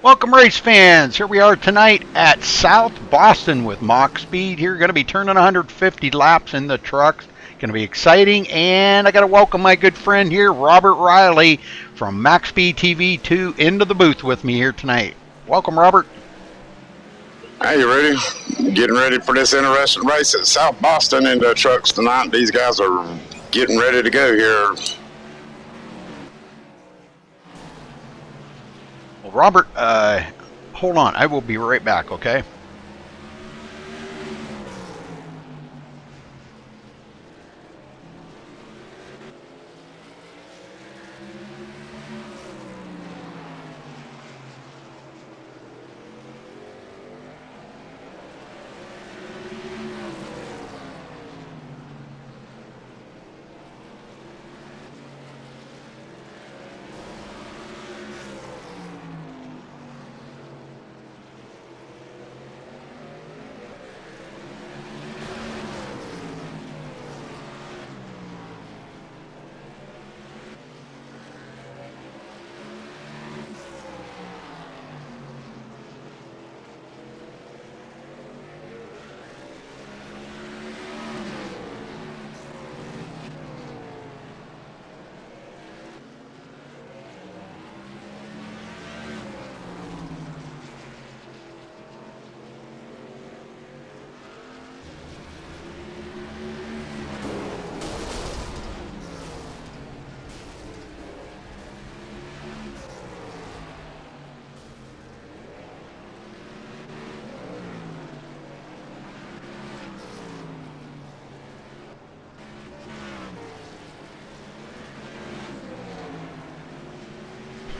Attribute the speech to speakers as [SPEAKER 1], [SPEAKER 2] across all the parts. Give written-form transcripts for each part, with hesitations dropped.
[SPEAKER 1] Welcome, race fans. Here we are tonight at South Boston with MaxSpeed. Here, going to be turning 150 laps in the trucks. Going to be exciting, and I got to welcome my good friend here, Robert Riley from MaxSpeedTV 2, into the booth with me here tonight. Welcome, Robert.
[SPEAKER 2] Hey, you ready? Getting ready for this interesting race at South Boston in the trucks tonight. These guys are getting ready to go here.
[SPEAKER 1] Well, Robert, hold on. I will be right back, okay?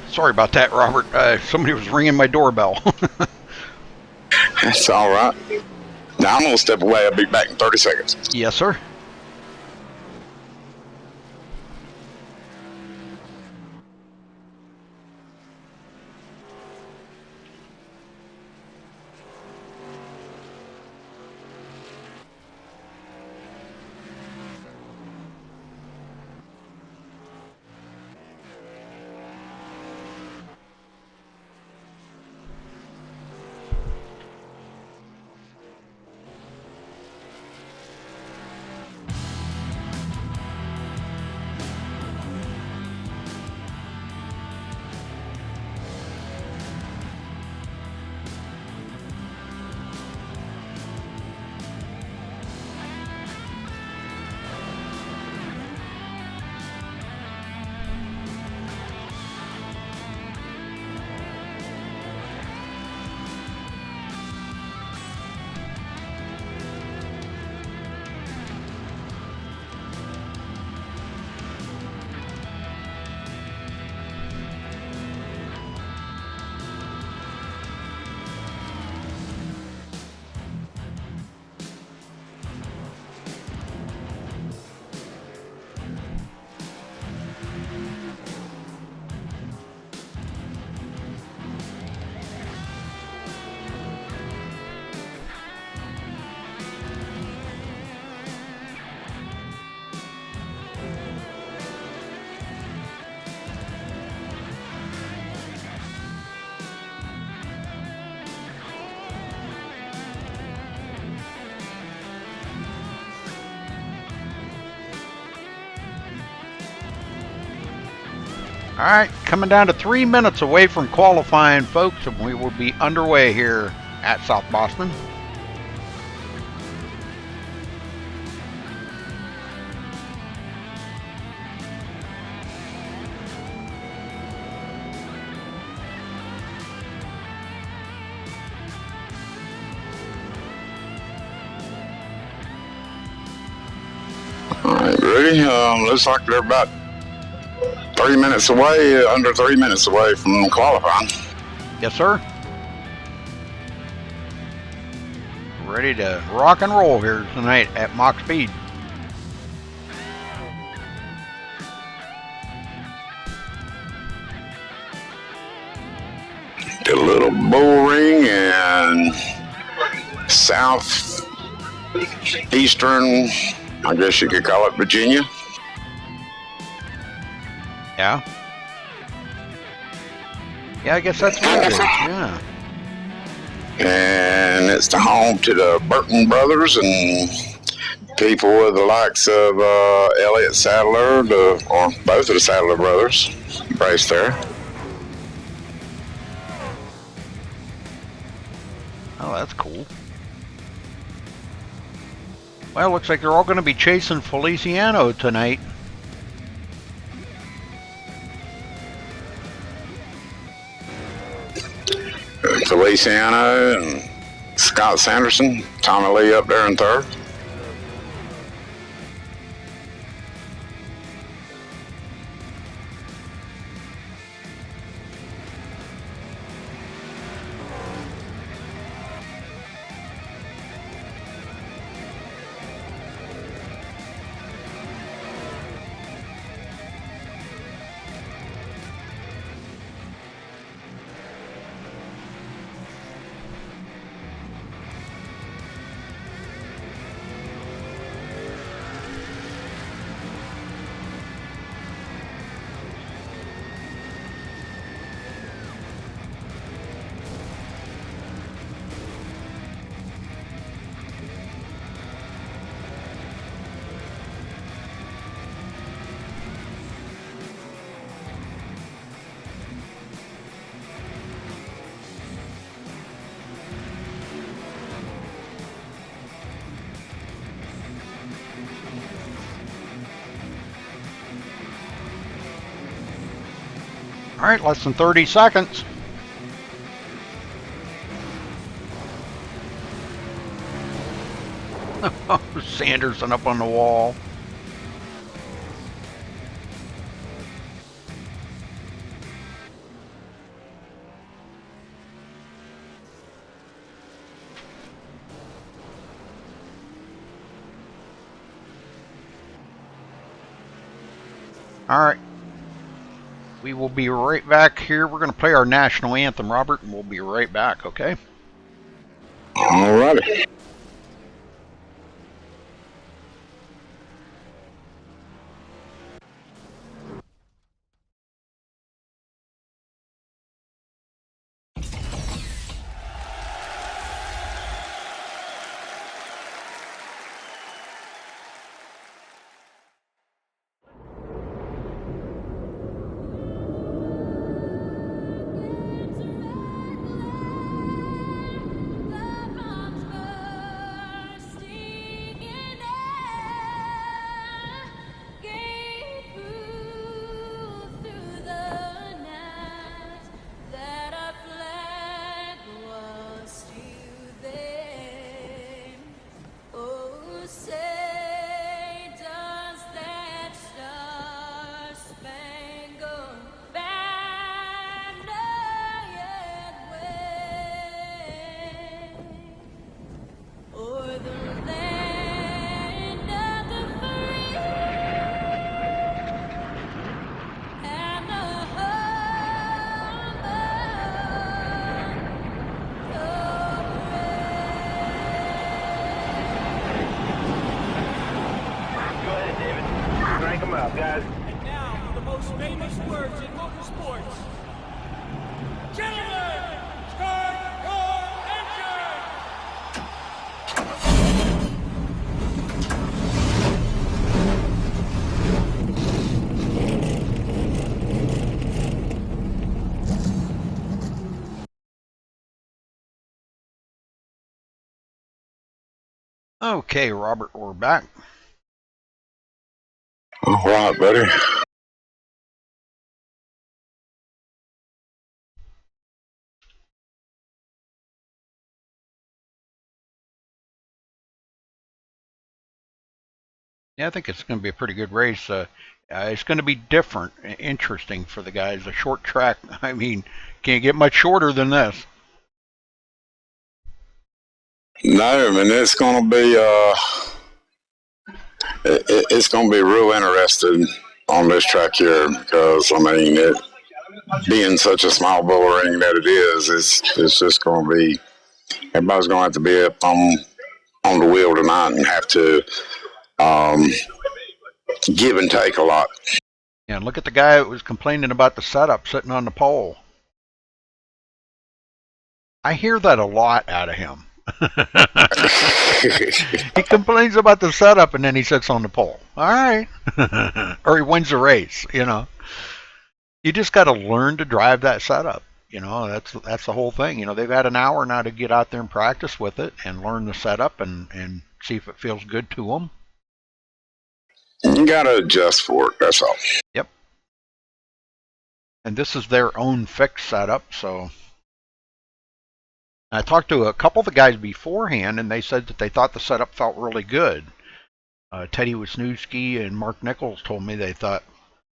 [SPEAKER 1] Sorry about that, Robert. Somebody was ringing my doorbell.
[SPEAKER 2] That's all right. Now I'm going to step away. I'll be back in 30 seconds.
[SPEAKER 1] Yes, sir. All right, coming down to 3 minutes away from qualifying, folks, and we will be underway here at South Boston.
[SPEAKER 2] All right, ready? Looks like they're about 30 minutes away, under 3 minutes away from qualifying.
[SPEAKER 1] Yes, sir. Ready to rock and roll here tonight at Mach Speed.
[SPEAKER 2] Did a little bull ring and southeastern, I guess you could call it, Virginia.
[SPEAKER 1] Yeah. Yeah, I guess that's what it is. Yeah.
[SPEAKER 2] And it's the home to the Burton brothers and people with the likes of Elliott Sadler, or both of the Sadler brothers, race there.
[SPEAKER 1] Oh, that's cool. Well, looks like they're all going to be chasing Feliciano tonight.
[SPEAKER 2] Feliciano and Scott Sanderson, Tommy Lee up there in third.
[SPEAKER 1] All right, less than 30 seconds. Sanderson up on the wall. All right. We will be right back here. We're going to play our national anthem, Robert, and we'll be right back, okay?
[SPEAKER 2] All righty.
[SPEAKER 3] Guys. And now, the most famous words in motorsports. Gentlemen, start your engine!
[SPEAKER 1] Okay, Robert, we're back.
[SPEAKER 2] All right, buddy.
[SPEAKER 1] Yeah, I think it's going to be a pretty good race. It's going to be different, interesting for the guys. A short track, I mean, can't get much shorter than this.
[SPEAKER 2] No, I mean it's going to be it's going to be real interesting on this track here because I mean it being such a small bull ring that it is, it's just going to be everybody's going to have to be up on the wheel tonight and have to give and take a lot.
[SPEAKER 1] And look at the guy that was complaining about the setup sitting on the pole. I hear that a lot out of him. He complains about the setup and then he sits on the pole. All right. Or he wins the race, you know. You just got to learn to drive that setup. You know, that's the whole thing. You know, they've had an hour now to get out there and practice with it and learn the setup and see if it feels good to them.
[SPEAKER 2] You got to adjust for it, that's all.
[SPEAKER 1] Yep. And this is their own fixed setup, so I talked to a couple of the guys beforehand, and they said that they thought the setup felt really good. Teddy Wisniewski and Mark Nichols told me they thought,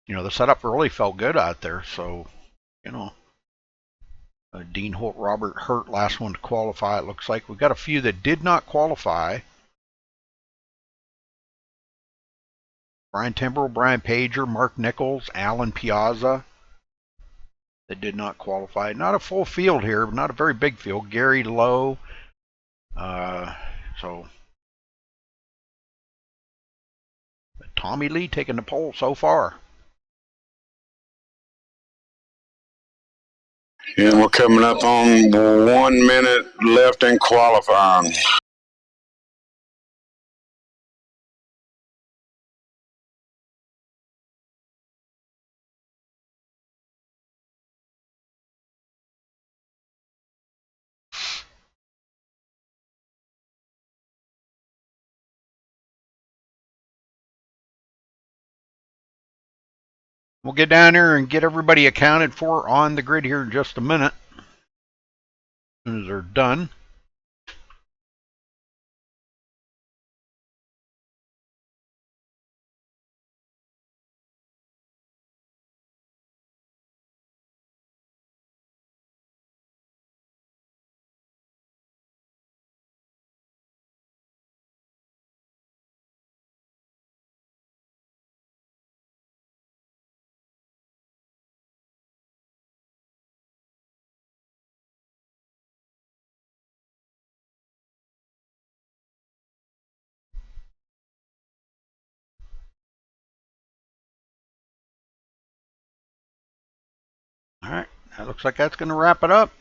[SPEAKER 1] you know, the setup really felt good out there. So, you know, Dean Holt, Robert Hurt, last one to qualify, it looks like. We've got a few that did not qualify. Brian Timbrell, Brian Pager, Mark Nichols, Alan Piazza. That did not qualify. Not a full field here, but not a very big field. Gary Lowe. So Tommy Lee taking the pole so far.
[SPEAKER 2] And we're coming up on 1 minute left in qualifying.
[SPEAKER 1] We'll get down there and get everybody accounted for on the grid here in just a minute. As soon as they're done. All right, that looks like that's going to wrap it up.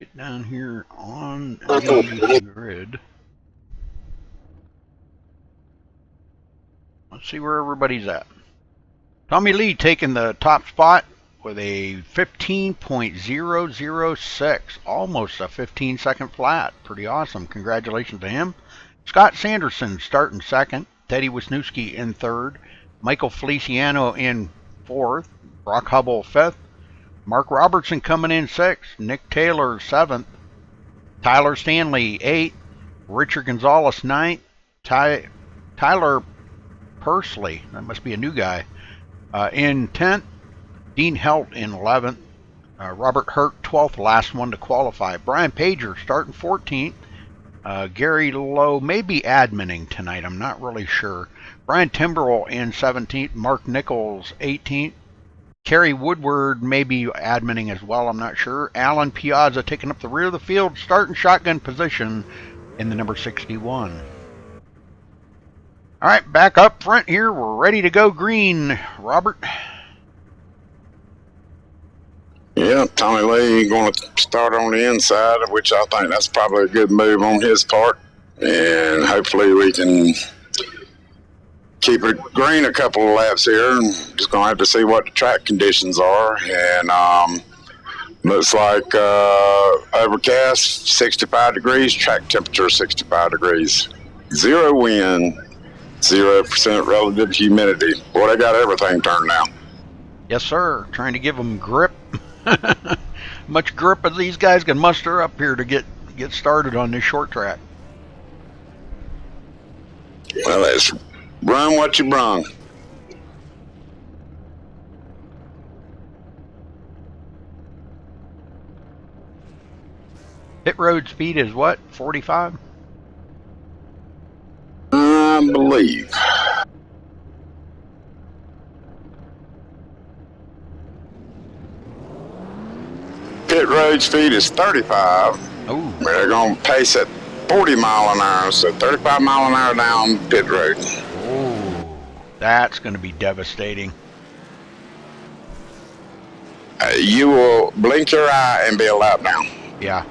[SPEAKER 1] Get down here on the grid. Let's see where everybody's at. Tommy Lee taking the top spot with a 15.006, almost a 15-second flat. Pretty awesome. Congratulations to him. Scott Sanderson starting second. Teddy Wisniewski in third. Michael Feliciano in fourth. Brock Hubble fifth. Mark Robertson coming in sixth. Nick Taylor seventh. Tyler Stanley eighth. Richard Gonzalez ninth. Tyler Pursley, that must be a new guy, in 10th. Dean Helt in 11th. Robert Hurt 12th, last one to qualify. Brian Pager starting 14th. Gary Lowe may be adminning tonight, I'm not really sure. Brian Timbrell in 17th. Mark Nichols 18th. Kerry Woodward may be adminning as well, I'm not sure. Alan Piazza taking up the rear of the field, starting shotgun position in the number 61. All right, back up front here. We're ready to go green. Robert?
[SPEAKER 2] Yeah, Tommy Lee going to start on the inside, which I think that's probably a good move on his part. And hopefully we can keep it green a couple of laps here. And just going to have to see what the track conditions are. And looks like overcast, 65 degrees, track temperature 65 degrees. 0 wind. 0% relative humidity. Boy, they got everything turned down.
[SPEAKER 1] Yes, sir. Trying to give them grip. Much grip as these guys can muster up here to get started on this short track.
[SPEAKER 2] Well, let's run what you brung.
[SPEAKER 1] Pit road speed is what? 45?
[SPEAKER 2] I believe. Pit road speed is 35.
[SPEAKER 1] Oh.
[SPEAKER 2] They're going to pace at 40 mile an hour, so 35 mile an hour down pit road.
[SPEAKER 1] Oh, that's going to be devastating.
[SPEAKER 2] You will blink your eye and be a lap down.
[SPEAKER 1] Yeah.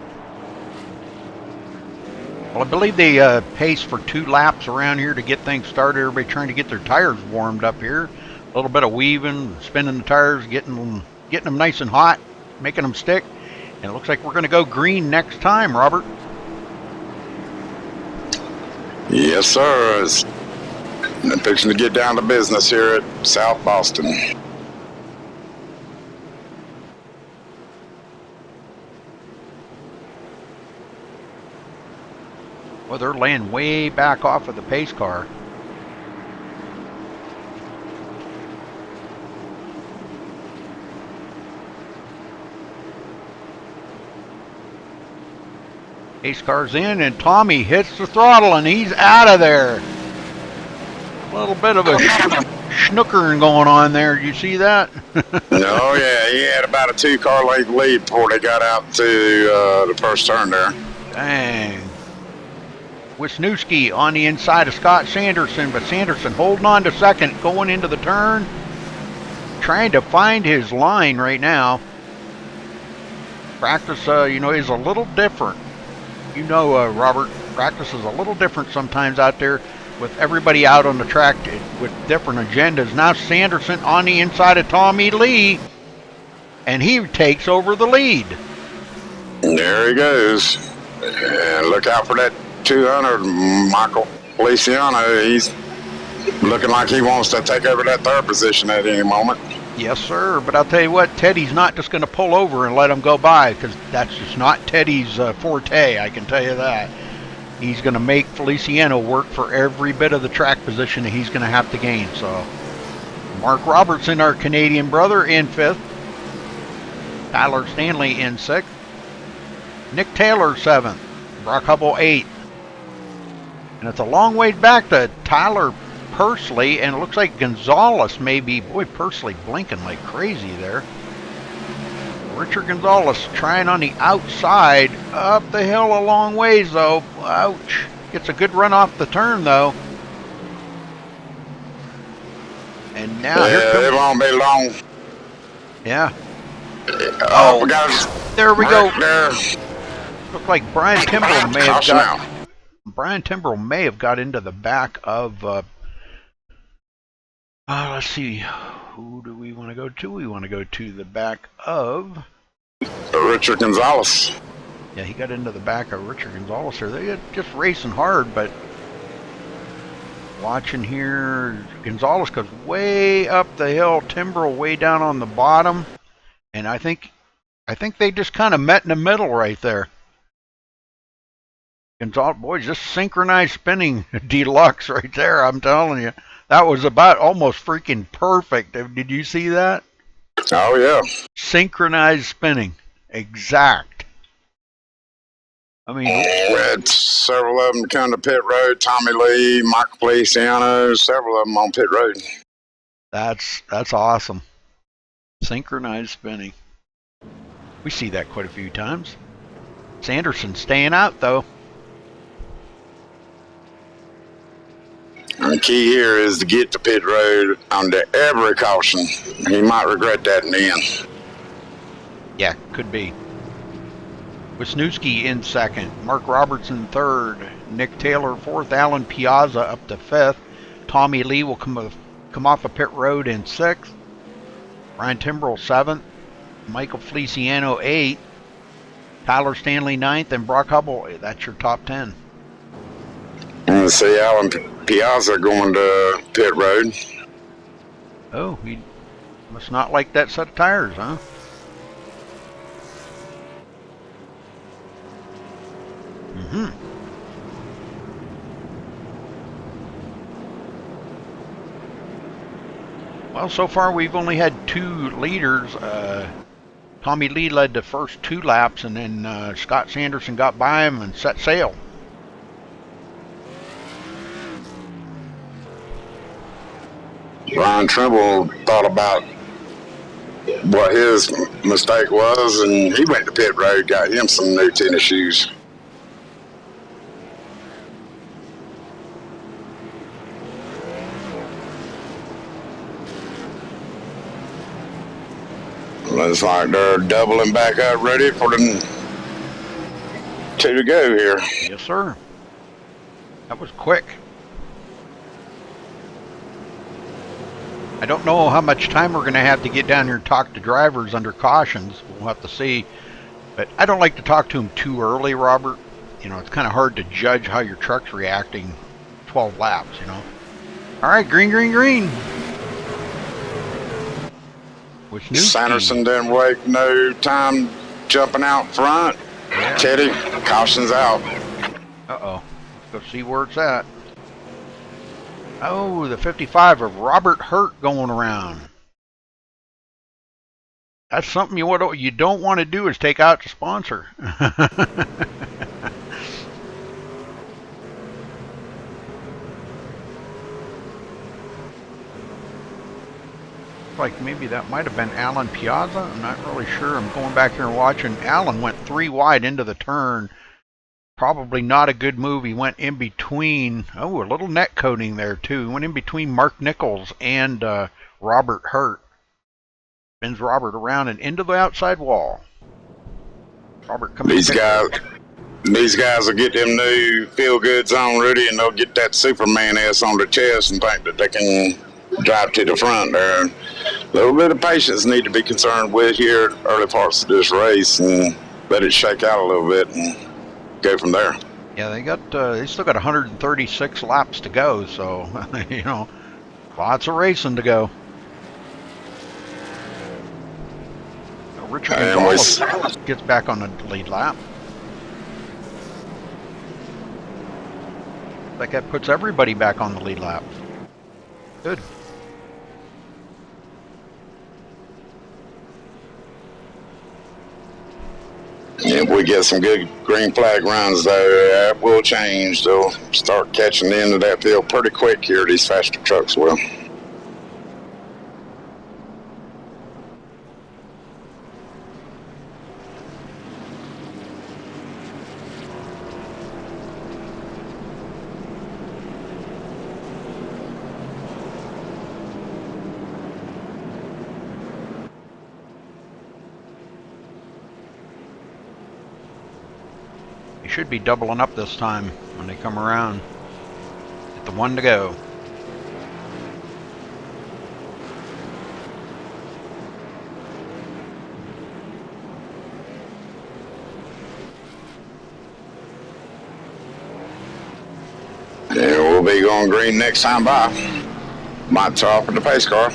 [SPEAKER 1] Well, I believe they pace for 2 laps around here to get things started. Everybody trying to get their tires warmed up here. A little bit of weaving, spinning the tires, getting them nice and hot, making them stick. And it looks like we're going to go green next time, Robert.
[SPEAKER 2] Yes, sir. I'm fixing to get down to business here at South Boston.
[SPEAKER 1] Well, they're laying way back off of the pace car. Pace car's in, and Tommy hits the throttle, and he's out of there. A little bit of a schnookering going on there. Did you see that?
[SPEAKER 2] Oh, yeah. He had about a 2-car length lead before they got out to the first turn there.
[SPEAKER 1] Dang. Wisniewski on the inside of Scott Sanderson, but Sanderson holding on to second, going into the turn, trying to find his line right now. Practice, is a little different. Robert, practice is a little different sometimes out there with everybody out on the track with different agendas. Now Sanderson on the inside of Tommy Lee, and he takes over the lead.
[SPEAKER 2] There he goes. And look out for that 200, Michael Feliciano. He's looking like he wants to take over that 3rd position at any moment.
[SPEAKER 1] Yes, sir. But I'll tell you what, Teddy's not just going to pull over and let him go by, because that's just not Teddy's forte, I can tell you that. He's going to make Feliciano work for every bit of the track position that he's going to have to gain. So, Mark Robertson, our Canadian brother, in 5th. Tyler Stanley in 6th. Nick Taylor, 7th. Brock Hubble, 8th. And it's a long way back to Tyler Pursley, and it looks like Gonzalez may be, boy, Pursley blinking like crazy there. Richard Gonzalez trying on the outside, up the hill a long ways though. Ouch. Gets a good run off the turn though. And now here comes...
[SPEAKER 2] it won't be long.
[SPEAKER 1] Yeah.
[SPEAKER 2] Oh, we got
[SPEAKER 1] there we go.
[SPEAKER 2] There.
[SPEAKER 1] Looked like Brian Timbrell may have got into the back of let's see, who do we want to go to? We want to go to the back of
[SPEAKER 2] Richard Gonzalez.
[SPEAKER 1] Yeah, he got into the back of Richard Gonzalez there. They're just racing hard, but watching here, Gonzalez goes way up the hill, Timbrell way down on the bottom, and I think they just kind of met in the middle right there. Gonzalez, boy, just synchronized spinning deluxe right there, I'm telling you. That was about almost freaking perfect. Did you see that?
[SPEAKER 2] Oh, yeah.
[SPEAKER 1] Synchronized spinning. Exact. I mean...
[SPEAKER 2] We had several of them come to pit road. Tommy Lee, Michael Feliciano, several of them on pit road.
[SPEAKER 1] That's awesome. Synchronized spinning. We see that quite a few times. Sanderson staying out, though.
[SPEAKER 2] And the key here is to get to pit road under every caution. He might regret that in the end.
[SPEAKER 1] Yeah, could be. Wisniewski in 2nd. Mark Robertson 3rd. Nick Taylor 4th. Alan Piazza up to 5th. Tommy Lee will come off of pit road in 6th. Brian Timbrell 7th. Michael Feliciano 8th. Tyler Stanley 9th. And Brock Hubble, that's your top 10.
[SPEAKER 2] And see Alan Piazza going to pit road.
[SPEAKER 1] Oh, he must not like that set of tires, huh? Mm-hmm. Well, so far we've only had 2 leaders. Tommy Lee led the first 2 laps, and then Scott Sanderson got by him and set sail.
[SPEAKER 2] Brian Trimble thought about what his mistake was, and he went to pit road, got him some new tennis shoes. Looks like they're doubling back up, ready for the 2 to go here.
[SPEAKER 1] Yes, sir. That was quick. I don't know how much time we're going to have to get down here and talk to drivers under cautions. We'll have to see. But I don't like to talk to them too early, Robert. You know, it's kind of hard to judge how your truck's reacting 12 laps, you know. All right, green, green, green. Which new
[SPEAKER 2] Sanderson didn't wait no time jumping out front.
[SPEAKER 1] Yeah.
[SPEAKER 2] Teddy, caution's out.
[SPEAKER 1] Uh-oh. Let's go see where it's at. Oh, the 55 of Robert Hurt going around. That's something you don't want to do is take out the sponsor. Like maybe that might have been Alan Piazza. I'm not really sure. I'm going back here and watching. Alan went 3 wide into the turn. Probably not a good move. He went in between. Oh, a little net coating there too. He went in between Mark Nichols and Robert Hurt. Spins Robert around and into the outside wall. Robert coming.
[SPEAKER 2] These guys will get them new feel goods on ready, and they'll get that Superman ass on their chest and think that they can drive to the front there. A little bit of patience need to be concerned with here early parts of this race, and let it shake out a little bit and go from there.
[SPEAKER 1] Yeah, they still got 136 laps to go, so you know, lots of racing to go. Richard Gonzalez gets back on the lead lap. Like that puts everybody back on the lead lap. Good.
[SPEAKER 2] If we get some good green flag runs, though, that will change. They'll start catching the end of that field pretty quick here, these faster trucks will.
[SPEAKER 1] Should be doubling up this time when they come around. Get the 1 to go.
[SPEAKER 2] Yeah, we'll be going green next time by. Might top of the pace car.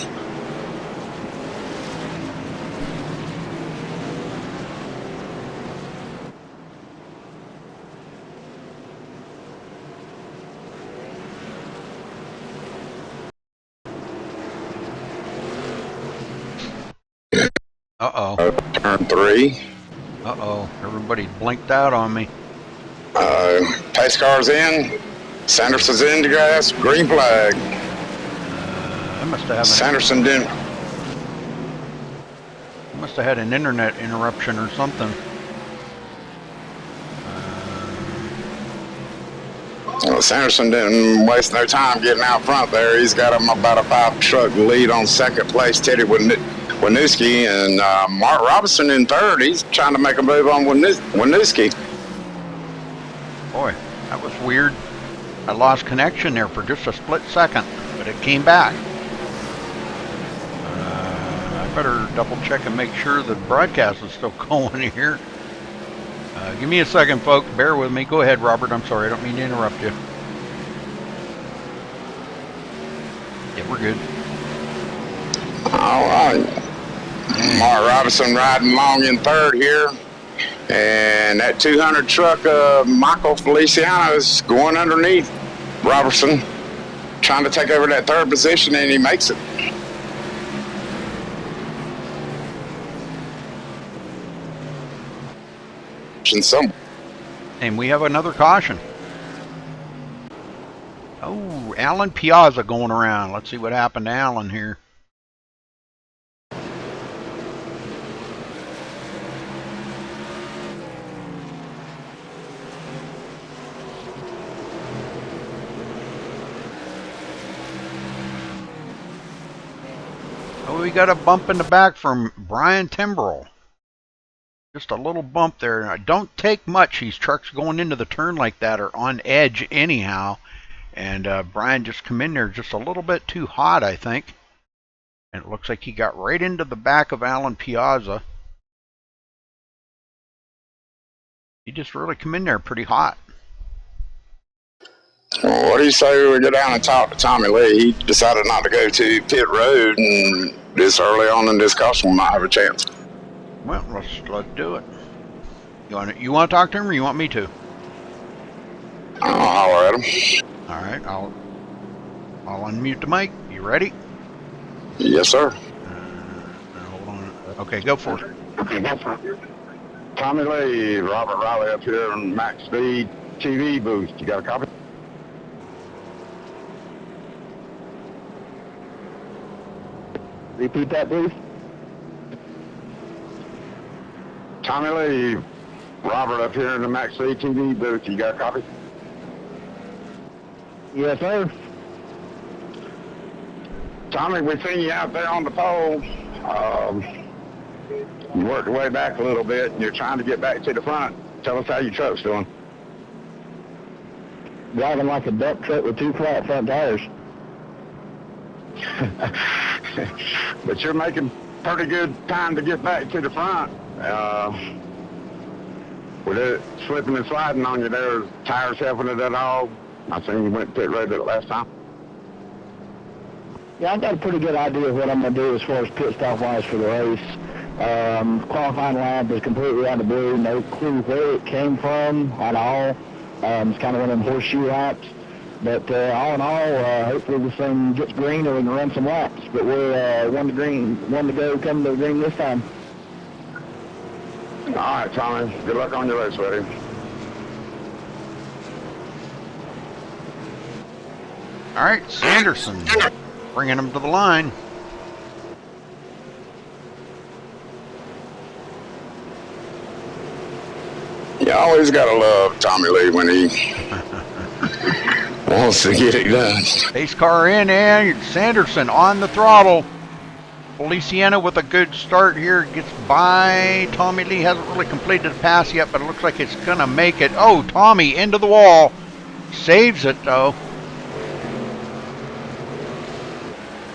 [SPEAKER 1] Uh-oh.
[SPEAKER 2] Turn 3.
[SPEAKER 1] Uh-oh. Everybody blinked out on me.
[SPEAKER 2] Pace car's in. Sanderson's in the grass. Green flag.
[SPEAKER 1] I must have
[SPEAKER 2] Sanderson didn't.
[SPEAKER 1] Must have had an internet interruption or something.
[SPEAKER 2] Well, Sanderson didn't waste no time getting out front there. He's got him about a 5-truck lead on second place. Teddy Winooski and Mark Robinson in third. He's trying to make a move on Winooski.
[SPEAKER 1] Boy, that was weird. I lost connection there for just a split second, but it came back. I better double check and make sure the broadcast is still going here. Give me a second, folks. Bear with me. Go ahead, Robert. I'm sorry. I don't mean to interrupt you. Yeah, we're good.
[SPEAKER 2] All right. Mark Robinson riding long in third here. And that 200 truck, Michael Feliciano, is going underneath Robertson, trying to take over that third position, and he makes it.
[SPEAKER 1] And we have another caution. Oh, Alan Piazza going around. Let's see what happened to Alan here. Oh, Oh, we got a bump in the back from Brian Timbrell. Just a little bump there. Don't take much. These trucks going into the turn like that are on edge anyhow. And Brian just come in there just a little bit too hot, I think. And it looks like he got right into the back of Alan Piazza. He just really come in there pretty hot.
[SPEAKER 2] Well, what do you say we go down and talk to Tommy Lee? He decided not to go to pit road, and this early on in this caution we might have a chance.
[SPEAKER 1] Well, let's do it. You want to talk to him, or you want me to?
[SPEAKER 2] I'll holler at him.
[SPEAKER 1] All right, I'll unmute the mic. You ready?
[SPEAKER 2] Yes, sir.
[SPEAKER 1] Hold on. Okay, go for it.
[SPEAKER 2] Okay, go for it. Tommy Lee, Robert Riley up here on MaxSpeedTV booth. You got a copy?
[SPEAKER 4] Repeat that, please.
[SPEAKER 2] Tommy Lee, Robert up here in the MaxSpeedTV booth. You got a copy?
[SPEAKER 4] Yes, sir.
[SPEAKER 2] Tommy, we seen you out there on the pole. You worked your way back a little bit, and you're trying to get back to the front. Tell us how your truck's doing.
[SPEAKER 4] Driving like a duck truck with two flat front tires.
[SPEAKER 2] But you're making pretty good time to get back to the front. With it slipping and sliding on you there, tires helping it at all? I seen you went pit road that last time.
[SPEAKER 4] Yeah, I've got a pretty good idea of what I'm going to do as far as pit stop wise for the race. Qualifying lap is completely out of the blue. No clue where it came from at all. It's kind of one of them horseshoe laps. But all in all, hopefully this thing gets green and we can run some laps. But we're one to go, come to the green this time.
[SPEAKER 2] All right, Tommy. Good luck on your race, buddy.
[SPEAKER 1] All right, Sanderson, bringing him to the line.
[SPEAKER 2] You always gotta love Tommy Lee when he wants to get it done.
[SPEAKER 1] Pace car in, and Sanderson on the throttle. Feliciano with a good start here, gets by. Tommy Lee hasn't really completed the pass yet, but it looks like it's gonna make it. Oh, Tommy into the wall. Saves it though.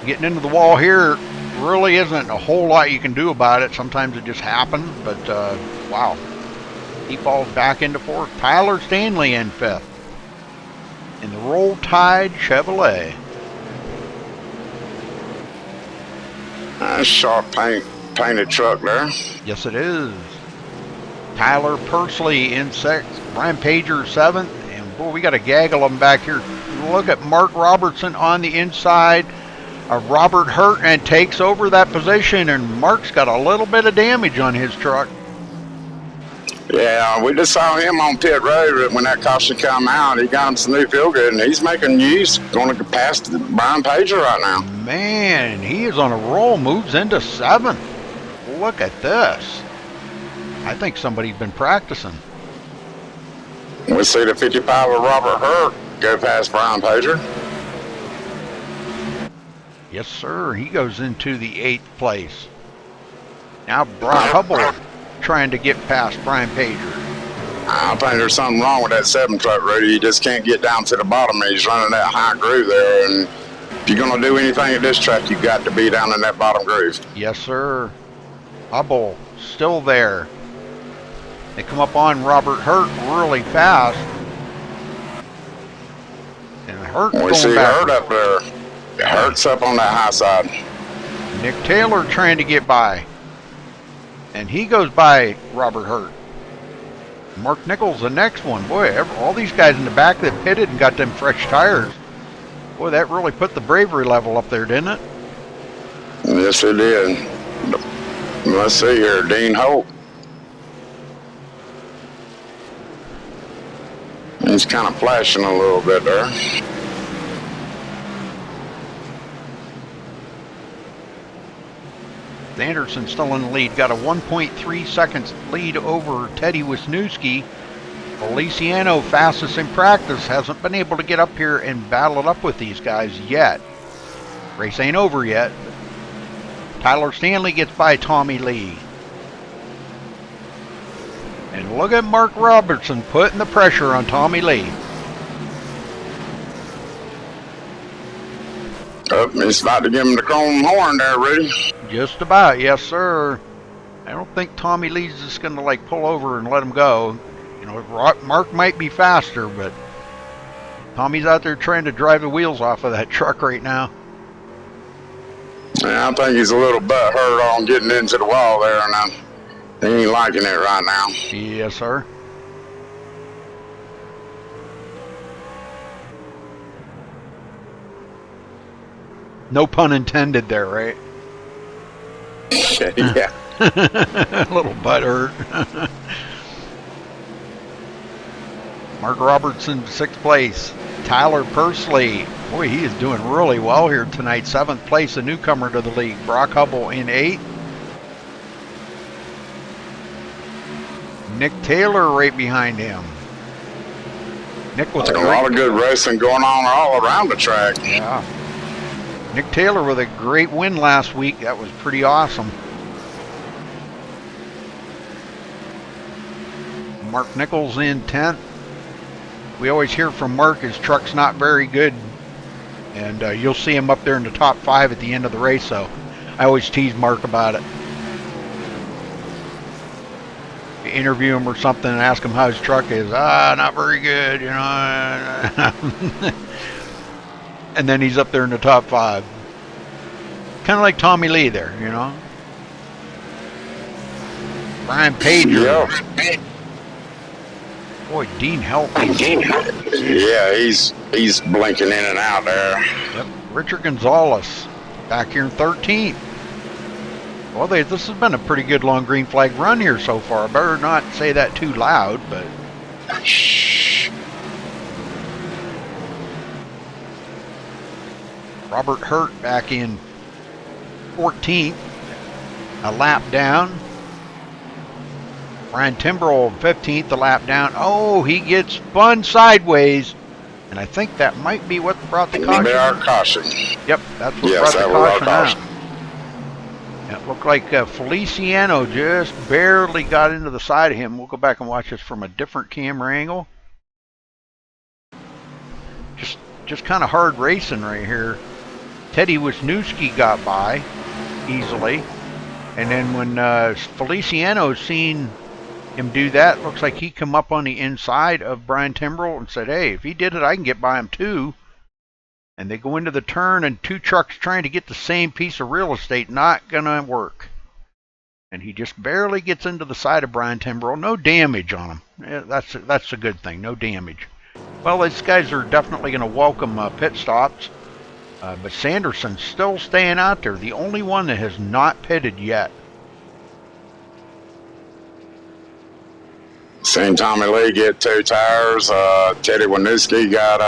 [SPEAKER 1] Getting into the wall here really isn't a whole lot you can do about it. Sometimes it just happens, but wow. He falls back into fourth. Tyler Stanley in fifth. In the Roll Tide Chevrolet.
[SPEAKER 2] Nice sharp painted truck there.
[SPEAKER 1] Yes, it is. Tyler Pursley in sixth. Brian Pager seventh. And boy, we got a gaggle of them back here. Look at Mark Robertson on the inside of Robert Hurt and takes over that position. And Mark's got a little bit of damage on his truck.
[SPEAKER 2] Yeah, we just saw him on pit road when that caution come out. He got him some new feel good, and he's making use, going to pass Brian Pager right now.
[SPEAKER 1] Man, he is on a roll, moves into seventh. Look at this. I think somebody's been practicing.
[SPEAKER 2] We see the 55 of Robert Hurt go past Brian Pager.
[SPEAKER 1] Yes, sir. He goes into the 8th place. Now Brock Hubble trying to get past Brian Pager.
[SPEAKER 2] I think there's something wrong with that 7 truck, Rudy. He just can't get down to the bottom, and he's running that high groove there. And if you're going to do anything at this track, you've got to be down in that bottom groove.
[SPEAKER 1] Yes, sir. Hubble still there. They come up on Robert Hurt really fast. And Hurt
[SPEAKER 2] We
[SPEAKER 1] going
[SPEAKER 2] see
[SPEAKER 1] back.
[SPEAKER 2] Hurt up there. Hurt's up on that high side.
[SPEAKER 1] Nick Taylor trying to get by. And he goes by Robert Hurt. Mark Nichols the next one. Boy, all these guys in the back that pitted and got them fresh tires. Boy, that really put the bravery level up there, didn't it?
[SPEAKER 2] Yes, it did. Let's see here. Dean Hope. He's kind of flashing a little bit there.
[SPEAKER 1] Anderson still in the lead. Got a 1.3 seconds lead over Teddy Wisniewski. Feliciano, fastest in practice, hasn't been able to get up here and battle it up with these guys yet. Race ain't over yet. Tyler Stanley gets by Tommy Lee. And look at Mark Robertson putting the pressure on Tommy Lee.
[SPEAKER 2] Oh, he's about to give him the chrome horn there, Rudy.
[SPEAKER 1] Just about, yes, sir. I don't think Tommy Lee's just going to like pull over and let him go. You know, Mark might be faster, but Tommy's out there trying to drive the wheels off of that truck right now.
[SPEAKER 2] Yeah, I think he's a little butthurt on getting into the wall there, and he ain't liking it right now.
[SPEAKER 1] Yes, sir. No pun intended there, right?
[SPEAKER 2] Yeah.
[SPEAKER 1] A little butthurt. Mark Robertson, 6th place. Tyler Pursley, boy, he is doing really well here tonight. 7th place, a newcomer to the league. Brock Hubble in 8th. Nick Taylor right behind him. Nick with
[SPEAKER 2] a lot of good racing going on all around the track.
[SPEAKER 1] Yeah. Nick Taylor with a great win last week. That was pretty awesome. Mark Nichols in 10th. We always hear from Mark his truck's not very good, and you'll see him up there in the top 5 at the end of the race, so I always tease Mark about it. You interview him or something and ask him how his truck is. Not very good, you know. And then he's up there in the top 5. Kind of like Tommy Lee there, you know. Brian Pager.
[SPEAKER 2] Yeah.
[SPEAKER 1] Boy, Dean Helpy.
[SPEAKER 2] Yeah, he's blinking in and out there.
[SPEAKER 1] Yep. Richard Gonzalez back here in 13th. Well, this has been a pretty good long green flag run here so far. I better not say that too loud, but...
[SPEAKER 2] Shh.
[SPEAKER 1] Robert Hurt back in 14th. A lap down. Brian Timbrell 15th, a lap down. Oh, he gets spun sideways. And I think that might be what brought the caution.
[SPEAKER 2] Our caution.
[SPEAKER 1] Yep, that's what
[SPEAKER 2] Yes,
[SPEAKER 1] brought the caution out. It looked like Feliciano just barely got into the side of him. We'll go back and watch this from a different camera angle. Just kind of hard racing right here. Teddy Wisniewski got by easily. And then when Feliciano seen him do that, looks like he come up on the inside of Brian Timbrell and said, hey, if he did it, I can get by him too. And they go into the turn, and 2 trucks trying to get the same piece of real estate, not gonna work. And he just barely gets into the side of Brian Timbrell. No damage on him. Yeah, that's a good thing, no damage. Well, these guys are definitely going to welcome pit stops. But Sanderson's still staying out there, the only one that has not pitted yet.
[SPEAKER 2] Seen Tommy Lee get 2 tires. Teddy Wisniewski got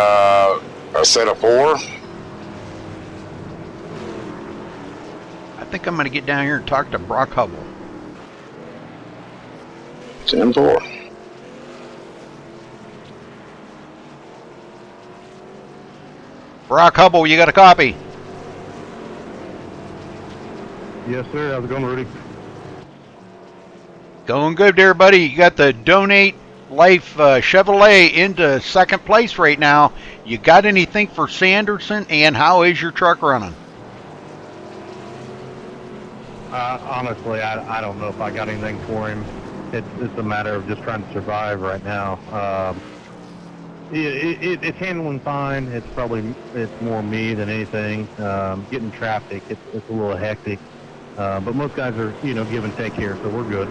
[SPEAKER 2] a set of 4.
[SPEAKER 1] I think I'm going to get down here and talk to Brock Hubble.
[SPEAKER 2] 10-4.
[SPEAKER 1] Brock Hubble, you got a copy?
[SPEAKER 5] Yes, sir. How's it going, Rudy?
[SPEAKER 1] Going good there, buddy. You got the Donate Life Chevrolet into 2nd place right now. You got anything for Sanderson, and how is your truck running?
[SPEAKER 5] Honestly, I don't know if I got anything for him. It's a matter of just trying to survive right now. It's handling fine. It's more me than anything. Getting traffic, it's a little hectic. But most guys are, give and take here, so we're good.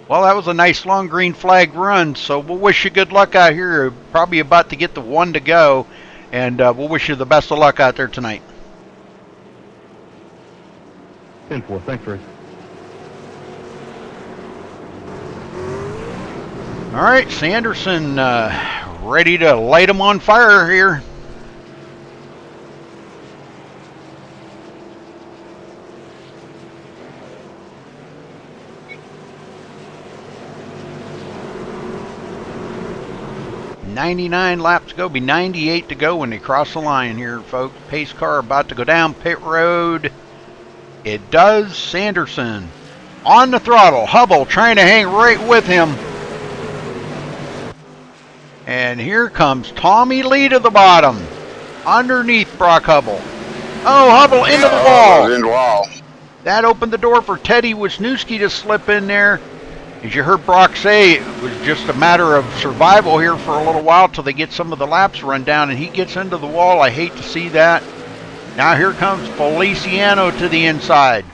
[SPEAKER 1] Well, that was a nice long green flag run, so we'll wish you good luck out here. You're probably about to get the 1 to go, and we'll wish you the best of luck out there tonight.
[SPEAKER 5] 10-4. Thanks, Rick.
[SPEAKER 1] All right, Sanderson ready to light him on fire here. .99 laps to go, be 98 to go when they cross the line here, folks. Pace car about to go down pit road. It does. Sanderson on the throttle. Hubble trying to hang right with him. And here comes Tommy Lee to the bottom. Underneath Brock Hubble. Oh, Hubble into the wall.
[SPEAKER 2] In the wall.
[SPEAKER 1] That opened the door for Teddy Wisniewski to slip in there. As you heard Brock say, it was just a matter of survival here for a little while till they get some of the laps run down, and he gets into the wall. I hate to see that. Now here comes Feliciano to the inside.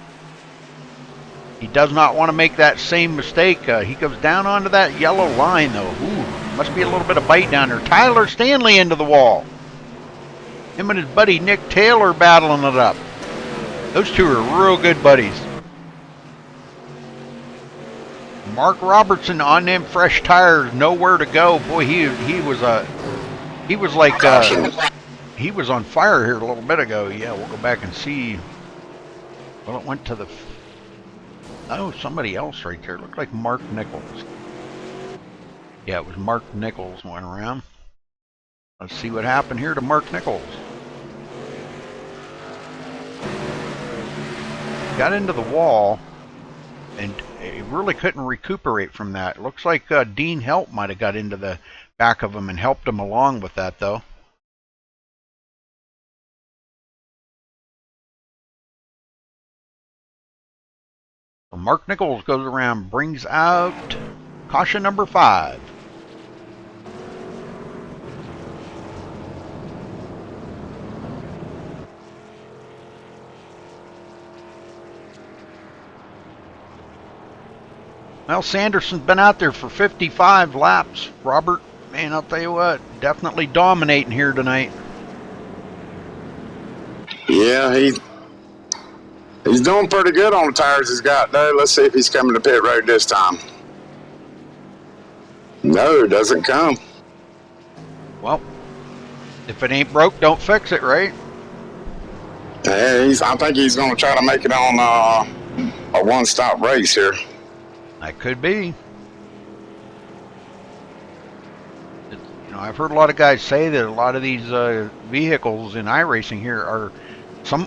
[SPEAKER 1] He does not want to make that same mistake. He goes down onto that yellow line, though. Ooh, must be a little bit of bite down there. Tyler Stanley into the wall. Him and his buddy Nick Taylor battling it up. Those two are real good buddies. Mark Robertson on them fresh tires, nowhere to go. Boy, he was he was on fire here a little bit ago. Yeah, we'll go back and see. Well, it went to the. Oh, somebody else right there. It looked like Mark Nichols. Yeah, it was Mark Nichols went around. Let's see what happened here to Mark Nichols. Got into the wall, and he really couldn't recuperate from that. It looks like Dean Help might have got into the back of him and helped him along with that, though. So Mark Nichols goes around, brings out caution number 5. Well, Sanderson's been out there for 55 laps. Robert, man, I'll tell you what, definitely dominating here tonight.
[SPEAKER 2] Yeah, he's doing pretty good on the tires he's got there. Let's see if he's coming to pit road this time. No, it doesn't come.
[SPEAKER 1] Well, if it ain't broke, don't fix it, right?
[SPEAKER 2] Yeah, I think he's going to try to make it on a one-stop race here.
[SPEAKER 1] That could be. You know, I've heard a lot of guys say that a lot of these vehicles in iRacing here are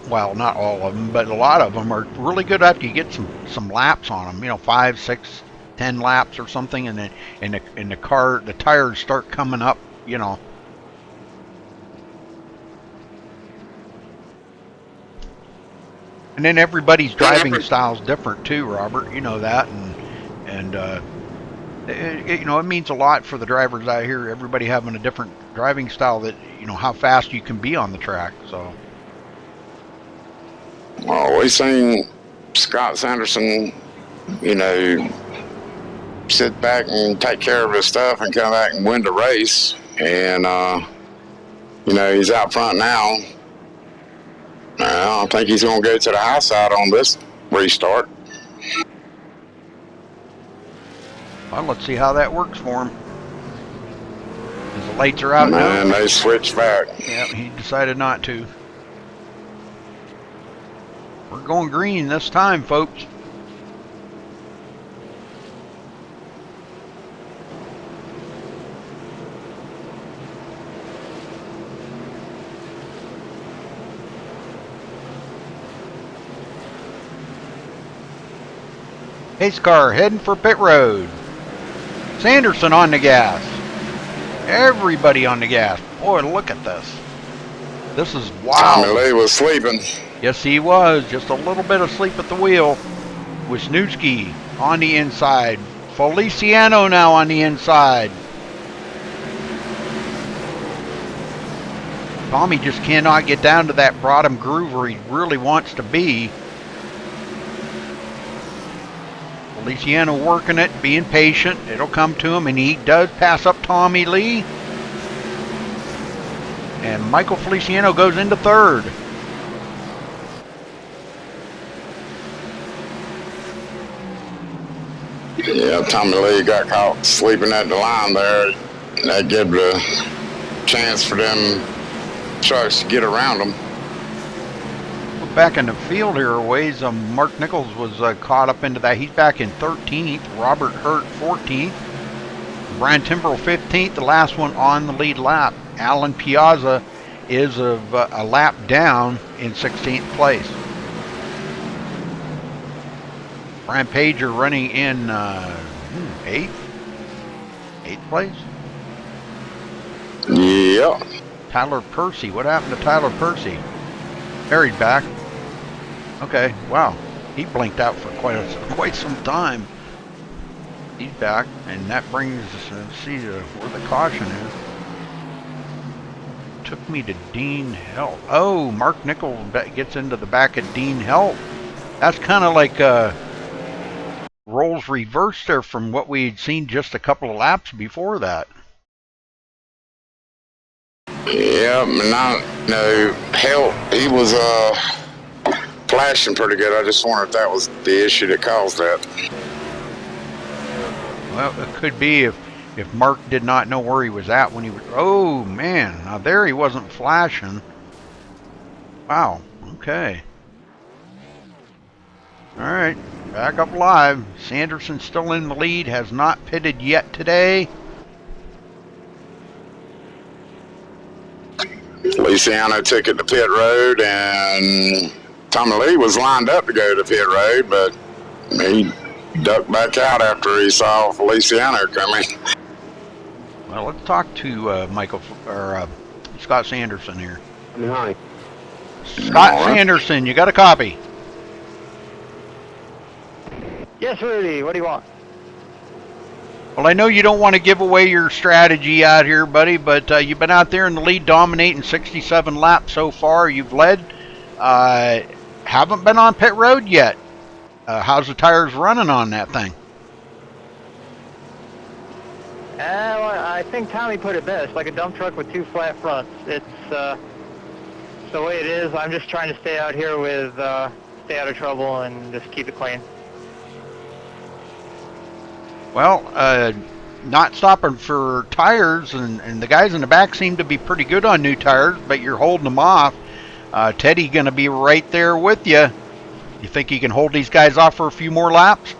[SPEAKER 1] well, not all of them, but a lot of them are really good after you get some laps on them. You know, 5, 6, 10 laps or something, and then the tires start coming up. You know. And then everybody's driving style's different too, Robert. You know that, and you know, it means a lot for the drivers out here. Everybody having a different driving style, that, you know, how fast you can be on the track. So.
[SPEAKER 2] Well, we've seen Scott Sanderson, you know, sit back and take care of his stuff and come back and win the race. And, you know, he's out front now. I don't think he's going to go to the high side on this restart.
[SPEAKER 1] Well, let's see how that works for him. As the lights are out now.
[SPEAKER 2] And they switched back.
[SPEAKER 1] Yeah, he decided not to. We're going green this time, folks. Pace car heading for pit road. Sanderson on the gas. Everybody on the gas. Boy, look at this. This is wild.
[SPEAKER 2] Tommy Lee was sleeping.
[SPEAKER 1] Yes, he was. Just a little bit of sleep at the wheel. Wisniewski on the inside. Feliciano now on the inside. Tommy just cannot get down to that bottom groove where he really wants to be. Feliciano working it, being patient. It'll come to him, and he does pass up Tommy Lee. And Michael Feliciano goes into third.
[SPEAKER 2] Yeah, Tommy Lee got caught sleeping at the line there. That gave the chance for them trucks to get around him.
[SPEAKER 1] Back in the field here a ways, Mark Nichols was caught up into that. He's back in 13th. Robert Hurt 14th. Brian Timbrell 15th, the last one on the lead lap. Alan Piazza is a lap down in 16th place. Brian Pager running in eighth place.
[SPEAKER 2] Yeah.
[SPEAKER 1] Tyler Percy, what happened to Tyler Percy? Buried back. Okay, wow, he blinked out for quite some time. He's back, and that brings us see where the caution is. Took me to Dean Helt. Oh, Mark Nichols gets into the back of Dean Helt. That's kind of like roles reversed there from what we'd seen just a couple of laps before that.
[SPEAKER 2] Yeah, no, hell, he was flashing pretty good. I just wonder if that was the issue that caused that.
[SPEAKER 1] Well, it could be if Mark did not know where he was at when he was. Oh man, now there he wasn't flashing. Wow. Okay. All right, back up live. Sanderson still in the lead. Has not pitted yet today.
[SPEAKER 2] Feliciano took it to pit road, and Tommy Lee was lined up to go to pit road, but he ducked back out after he saw Feliciano coming.
[SPEAKER 1] Well, let's talk to Scott Sanderson here.
[SPEAKER 4] Hi.
[SPEAKER 1] Scott Sanderson, you got a copy?
[SPEAKER 4] Yes, Rudy. What do you want?
[SPEAKER 1] Well, I know you don't want to give away your strategy out here, buddy, but you've been out there in the lead dominating 67 laps so far. You've led. Haven't been on pit road yet. How's the tires running on that thing?
[SPEAKER 6] Well, I think Tommy put it best, like a dump truck with two flat fronts. It's the way it is. I'm just trying to stay out here with, stay out of trouble and just keep it clean.
[SPEAKER 1] Well, not stopping for tires, and the guys in the back seem to be pretty good on new tires, but you're holding them off. Teddy going to be right there with you. You think you can hold these guys off for a few more laps?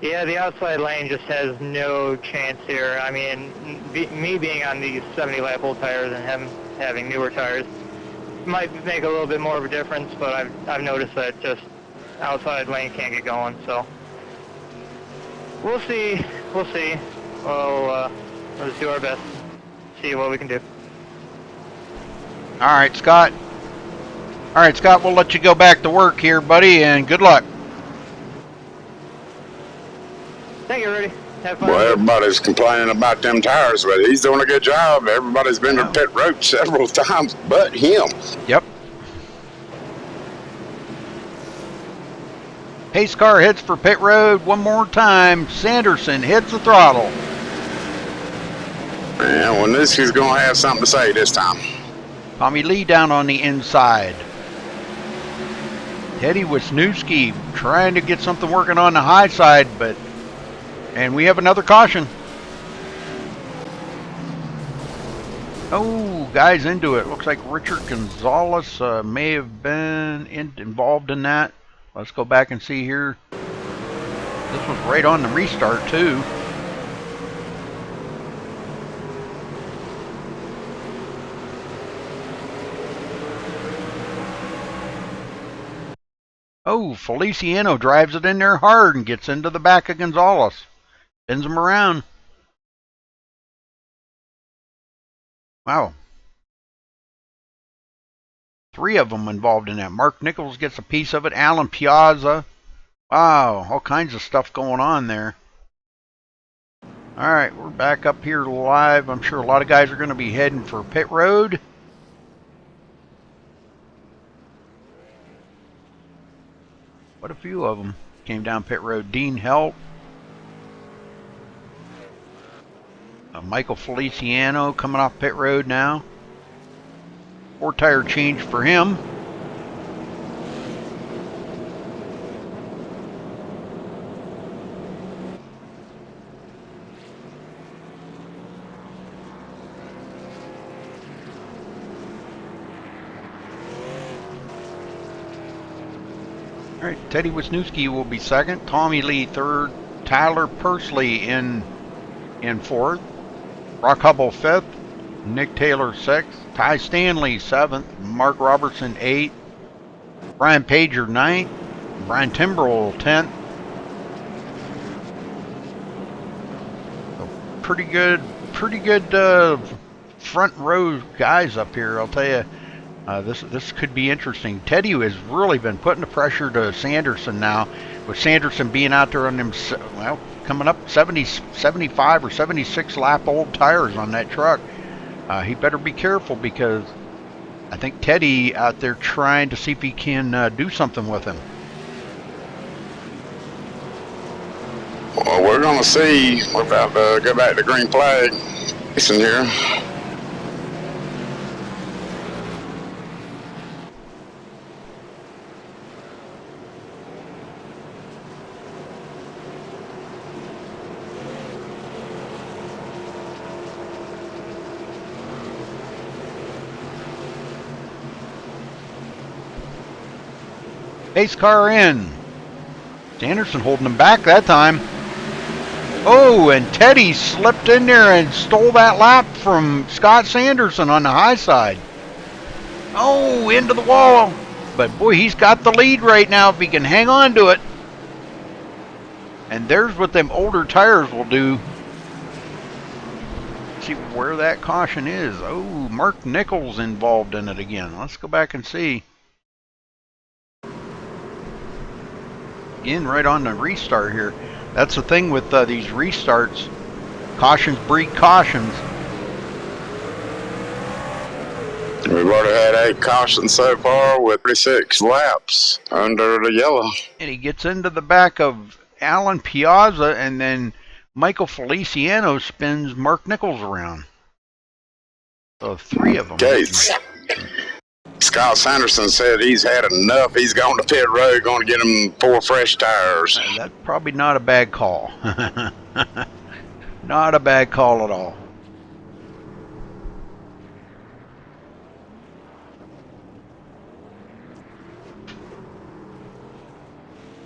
[SPEAKER 6] Yeah, the outside lane just has no chance here. I mean, me being on these 70-lap old tires and him having newer tires might make a little bit more of a difference, but I've noticed that just outside lane can't get going, so we'll see. We'll let's do our best, see what we can do.
[SPEAKER 1] All right, Scott. We'll let you go back to work here, buddy, and good luck.
[SPEAKER 6] Thank you, Rudy. Have fun.
[SPEAKER 2] Well, everybody's complaining about them tires, but he's doing a good job. Everybody's been to pit road several times but him.
[SPEAKER 1] Yep. Pace car hits for pit road one more time. Sanderson hits the throttle.
[SPEAKER 2] And well, this is going to have something to say this time.
[SPEAKER 1] Tommy Lee down on the inside. Teddy Wisniewski trying to get something working on the high side, and we have another caution. Oh, guys into it. Looks like Richard Gonzalez may have been involved in that. Let's go back and see here. This was right on the restart too. Oh, Feliciano drives it in there hard and gets into the back of Gonzalez. Spins him around. Wow. 3 of them involved in that. Mark Nichols gets a piece of it. Alan Piazza. Wow, all kinds of stuff going on there. All right, we're back up here live. I'm sure a lot of guys are going to be heading for pit road. What a few of them came down pit road. Dean Helt. Michael Feliciano coming off pit road now. 4-tire change for him. All right, Teddy Wisniewski will be second. Tommy Lee third. Tyler Persley in fourth. Brock Hubble fifth. Nick Taylor sixth. Ty Stanley seventh. Mark Robertson eighth. Brian Pager 9th. Brian Timbrell 10th. So pretty good front row guys up here, I'll tell you. This could be interesting. Teddy has really been putting the pressure to Sanderson now, with Sanderson being out there on them, well, coming up 75 or 76 lap old tires on that truck. He better be careful, because I think Teddy out there trying to see if he can do something with him.
[SPEAKER 2] Well, we're going to see. We're about to go back to green flag. Listen here.
[SPEAKER 1] Pace car in. Sanderson holding him back that time. Oh, and Teddy slipped in there and stole that lap from Scott Sanderson on the high side. Oh, into the wall. But boy, he's got the lead right now if he can hang on to it. And there's what them older tires will do. Let's see where that caution is. Oh, Mark Nichols involved in it again. Let's go back and see. In right on the restart here. That's the thing with these restarts. Cautions breed cautions.
[SPEAKER 2] We've already had 8 cautions so far with 36 laps under the yellow.
[SPEAKER 1] And he gets into the back of Alan Piazza, and then Michael Feliciano spins Mark Nichols around. So 3 of them.
[SPEAKER 2] Gates. Scott Sanderson said he's had enough. He's going to pit road, going to get him 4 fresh tires.
[SPEAKER 1] That's probably not a bad call. Not a bad call at all.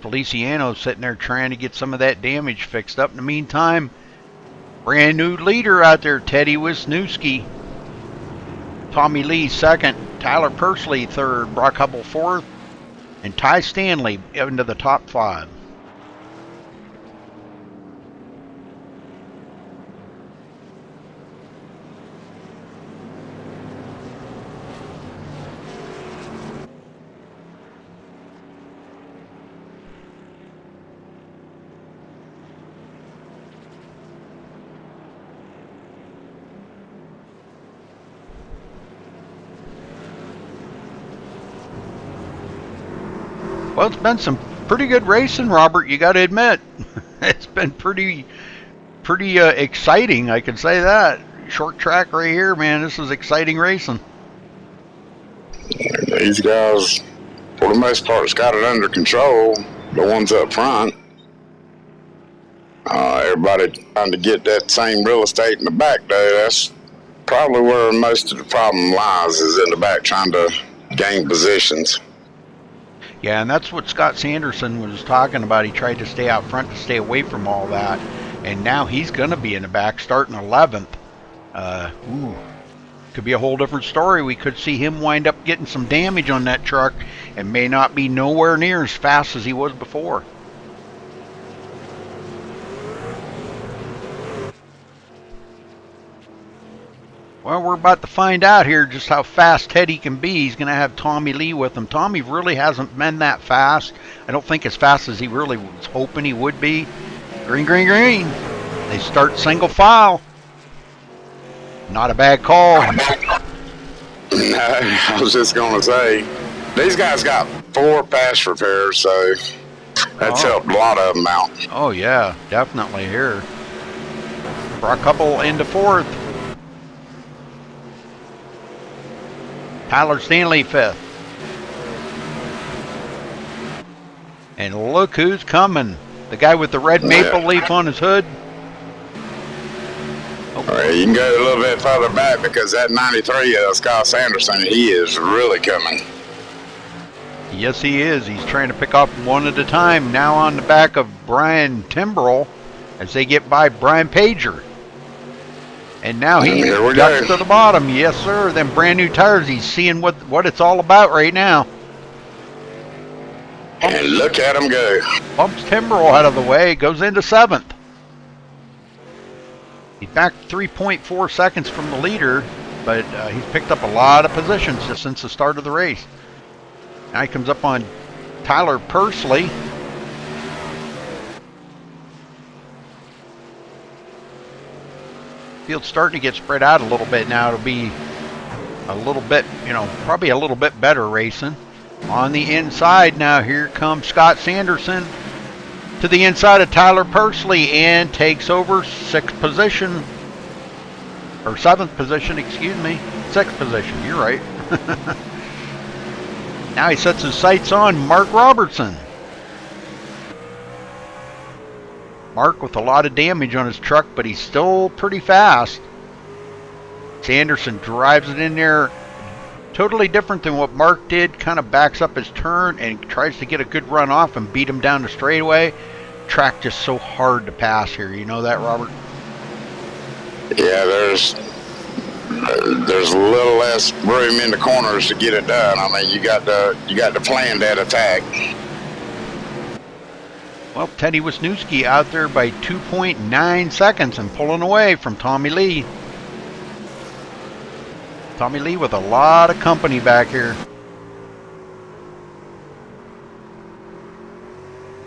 [SPEAKER 1] Feliciano's sitting there trying to get some of that damage fixed up. In the meantime, brand new leader out there, Teddy Wisniewski. Tommy Lee second, Tyler Pursley third, Brock Hubble fourth, and Ty Stanley into the top 5. Well, it's been some pretty good racing, Robert, you got to admit. It's been pretty exciting, I can say that. Short track right here, man. This is exciting racing.
[SPEAKER 2] These guys, for the most part, has got it under control. The ones up front. Everybody trying to get that same real estate in the back, though. That's probably where most of the problem lies, is in the back, trying to gain positions.
[SPEAKER 1] Yeah, and that's what Scott Sanderson was talking about. He tried to stay out front to stay away from all that. And now he's going to be in the back starting 11th. Could be a whole different story. We could see him wind up getting some damage on that truck and may not be nowhere near as fast as he was before. Well, we're about to find out here just how fast Teddy can be. He's going to have Tommy Lee with him. Tommy really hasn't been that fast. I don't think as fast as he really was hoping he would be. Green, green, green. They start single file. Not a bad call.
[SPEAKER 2] No, I was just going to say, these guys got 4 patch repairs, so that's helped a lot of them out.
[SPEAKER 1] Oh, yeah, definitely here. Brock Hubble into 4th. Tyler Stanley 5th. And look who's coming. The guy with the red maple leaf on his hood.
[SPEAKER 2] All right, you can go a little bit further back, because that 93 Scott Sanderson, he is really coming.
[SPEAKER 1] Yes, he is. He's trying to pick off one at a time. Now on the back of Brian Timbrell as they get by Brian Pager. And now he ducks to the bottom. Yes, sir. Them brand new tires. He's seeing what it's all about right now.
[SPEAKER 2] And look at him go.
[SPEAKER 1] Bumps Timbrel out of the way, goes into 7th. He's back 3.4 seconds from the leader, but he's picked up a lot of positions just since the start of the race. Now he comes up on Tyler Pursley. Field's starting to get spread out a little bit now. It'll be a little bit, probably a little bit better racing. On the inside now, here comes Scott Sanderson to the inside of Tyler Pursley and takes over 6th position, or 7th position, excuse me, 6th position, you're right. Now he sets his sights on Mark Robertson. Mark with a lot of damage on his truck, but he's still pretty fast. Sanderson drives it in there. Totally different than what Mark did. Kind of backs up his turn and tries to get a good run off and beat him down the straightaway. Track just so hard to pass here. You know that, Robert?
[SPEAKER 2] Yeah, there's a little less room in the corners to get it done. I mean, you got to plan that attack.
[SPEAKER 1] Well, Teddy Wisniewski out there by 2.9 seconds and pulling away from Tommy Lee. Tommy Lee with a lot of company back here.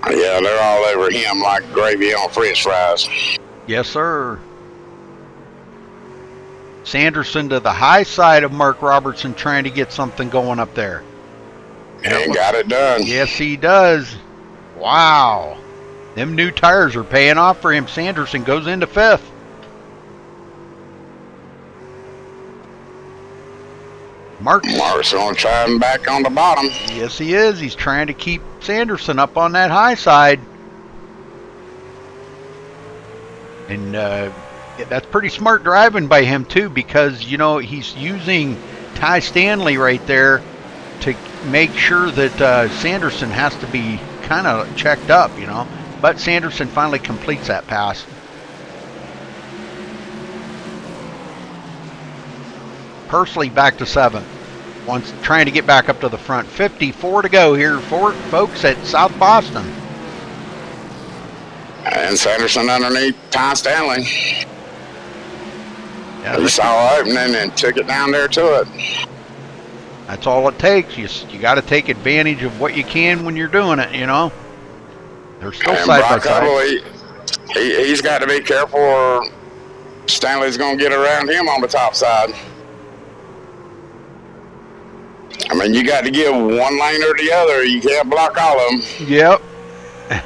[SPEAKER 2] Yeah, they're all over him like gravy on french fries.
[SPEAKER 1] Yes, sir. Sanderson to the high side of Mark Robertson trying to get something going up there.
[SPEAKER 2] And got it done.
[SPEAKER 1] Yes, he does. Wow. Them new tires are paying off for him. Sanderson goes into 5th. Mark's
[SPEAKER 2] going to try him back on the bottom.
[SPEAKER 1] Yes, he is. He's trying to keep Sanderson up on that high side. And that's pretty smart driving by him, too, because, he's using Ty Stanley right there to make sure that Sanderson has to be kind of checked up, But Sanderson finally completes that pass. Pursley back to 7th. Trying to get back up to the front. 54 to go here, folks, at South Boston.
[SPEAKER 2] And Sanderson underneath Ty Stanley.
[SPEAKER 1] Yeah,
[SPEAKER 2] he saw opening and took it down there to it.
[SPEAKER 1] That's all it takes. You got to take advantage of what you can when you're doing it, They're still
[SPEAKER 2] and
[SPEAKER 1] side
[SPEAKER 2] Brock
[SPEAKER 1] by side.
[SPEAKER 2] Hubble, he's got to be careful or Stanley's going to get around him on the top side. I mean, you got to give one lane or the other. You can't block all of them.
[SPEAKER 1] Yep.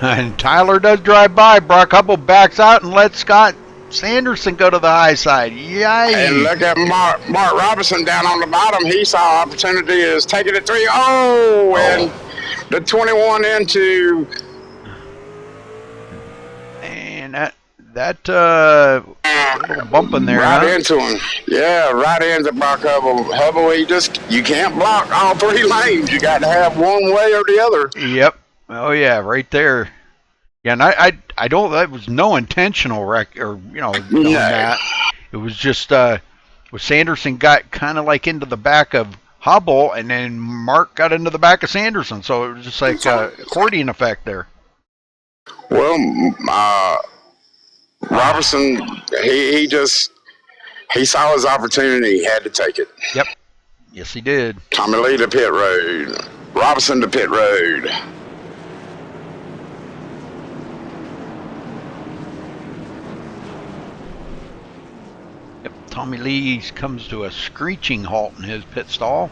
[SPEAKER 1] And Tyler does drive by. Brock Hubble backs out and lets Scott Sanderson go to the high side. Yikes.
[SPEAKER 2] And look at Mark Robinson down on the bottom. He saw opportunity is taking it 3. Oh, and the 21 into.
[SPEAKER 1] And that little bump in there,
[SPEAKER 2] right into him. Yeah, right into Brock Hubble. Hubble, you can't block all 3 lanes. You got to have one way or the other.
[SPEAKER 1] Yep. Oh yeah, right there. Yeah, and I don't. That was no intentional wreck or doing that. It was just Sanderson got kind of like into the back of Hubble, and then Mark got into the back of Sanderson. So it was just like accordion effect there.
[SPEAKER 2] Well, Robertson, he saw his opportunity. He had to take it.
[SPEAKER 1] Yep. Yes, he did.
[SPEAKER 2] Tommy Lee to pit road. Robinson to pit road.
[SPEAKER 1] Yep. Tommy Lee comes to a screeching halt in his pit stall.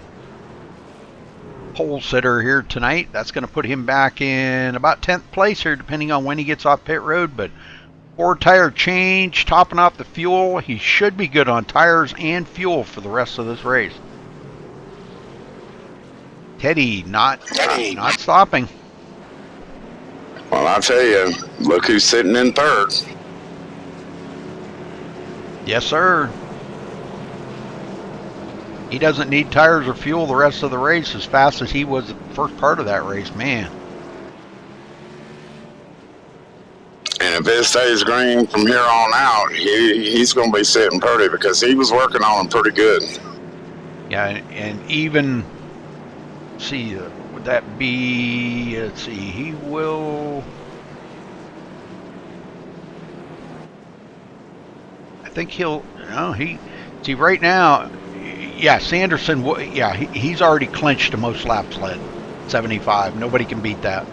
[SPEAKER 1] Pole sitter here tonight. That's going to put him back in about 10th place here, depending on when he gets off pit road. But 4-tire change, topping off the fuel. He should be good on tires and fuel for the rest of this race. Teddy not stopping.
[SPEAKER 2] Well, I'll tell you, look who's sitting in 3rd.
[SPEAKER 1] Yes, sir. He doesn't need tires or fuel the rest of the race as fast as he was the first part of that race, man.
[SPEAKER 2] And if it stays green from here on out, he's going to be sitting pretty because he was working on them pretty good.
[SPEAKER 1] Yeah, and even, see, would that be? Let's see. He will. I think he'll. No, he. See, right now, yeah, Sanderson. Yeah, he's already clinched the most laps led. 75. Nobody can beat that.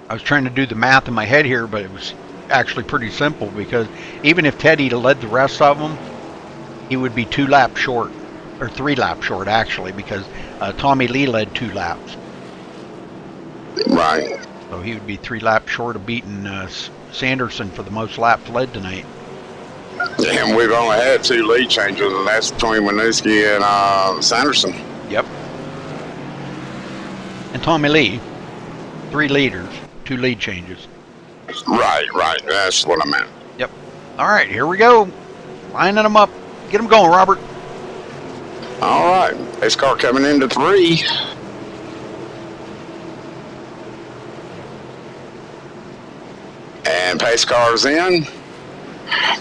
[SPEAKER 1] I was trying to do the math in my head here, but it was actually pretty simple because even if Teddy led the rest of them, he would be 2 laps short, or 3 laps short actually, because Tommy Lee led 2 laps.
[SPEAKER 2] Right.
[SPEAKER 1] So he would be 3 laps short of beating Sanderson for the most laps led tonight.
[SPEAKER 2] And we've only had 2 lead changes, and that's between Winooski and Sanderson.
[SPEAKER 1] Yep. And Tommy Lee, 3 leaders, 2 lead changes.
[SPEAKER 2] Right. That's what I meant.
[SPEAKER 1] Yep. All right, here we go. Lining them up. Get them going, Robert.
[SPEAKER 2] All right. Pace car coming into 3. And pace car's in.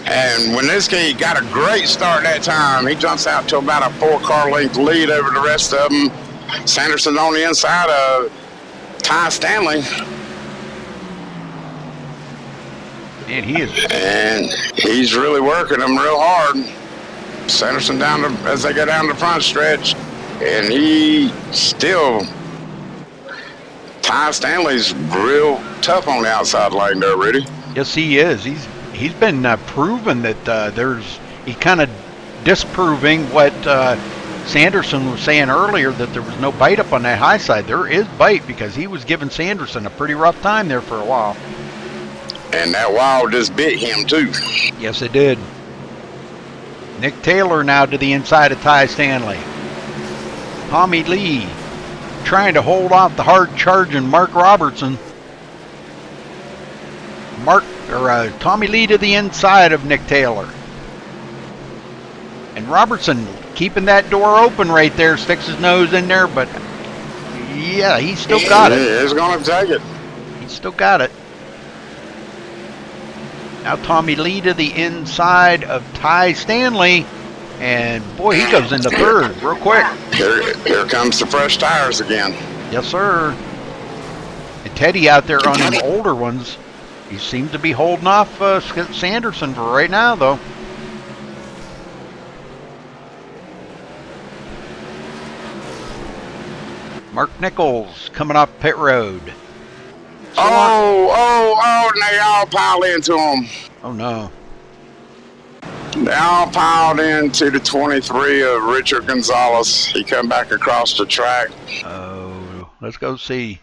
[SPEAKER 2] And Winooski got a great start that time. He jumps out to about a 4-car length lead over the rest of them. Sanderson on the inside of Ty Stanley.
[SPEAKER 1] Man, he is.
[SPEAKER 2] And he's really working them real hard. Sanderson as they go down the front stretch. And he still, Ty Stanley's real tough on the outside lane there, Rudy.
[SPEAKER 1] Yes, he is. He's been proven that he's kind of disproving what Sanderson was saying earlier, that there was no bite up on that high side. There is bite because he was giving Sanderson a pretty rough time there for a while.
[SPEAKER 2] And that wall just bit him too.
[SPEAKER 1] Yes, it did. Nick Taylor now to the inside of Ty Stanley. Tommy Lee trying to hold off the hard charging Mark Robertson. Tommy Lee to the inside of Nick Taylor. And Robertson keeping that door open right there, sticks his nose in there, but yeah, he's still got it.
[SPEAKER 2] He's going to take it.
[SPEAKER 1] He's still got it. Now Tommy Lee to the inside of Ty Stanley, and boy, he goes into 3rd real quick.
[SPEAKER 2] Here comes the fresh tires again.
[SPEAKER 1] Yes, sir. And Teddy out there on them older ones, he seems to be holding off Sanderson for right now, though. Mark Nichols coming off pit road.
[SPEAKER 2] And they all piled into him.
[SPEAKER 1] Oh, no.
[SPEAKER 2] They all piled into the 23 of Richard Gonzalez. He come back across the track.
[SPEAKER 1] Oh, let's go see.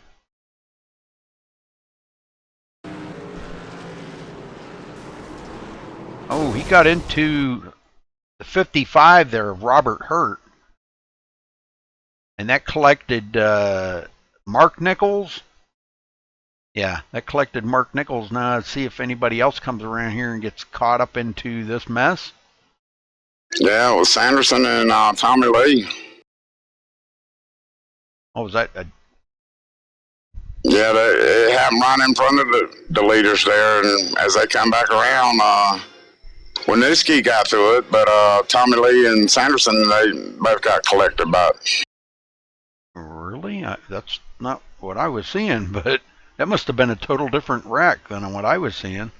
[SPEAKER 1] Oh, he got into the 55 there of Robert Hurt. And that collected Mark Nichols. Yeah, that collected Mark Nichols. Now let's see if anybody else comes around here and gets caught up into this mess.
[SPEAKER 2] Yeah, it was Sanderson and Tommy Lee.
[SPEAKER 1] Oh, was that
[SPEAKER 2] Yeah, they have them right in front of the leaders there, and as they come back around, Winooski got through it, but Tommy Lee and Sanderson, they both got collected by it.
[SPEAKER 1] Really? That's not what I was seeing, but that must have been a total different wreck than what I was seeing.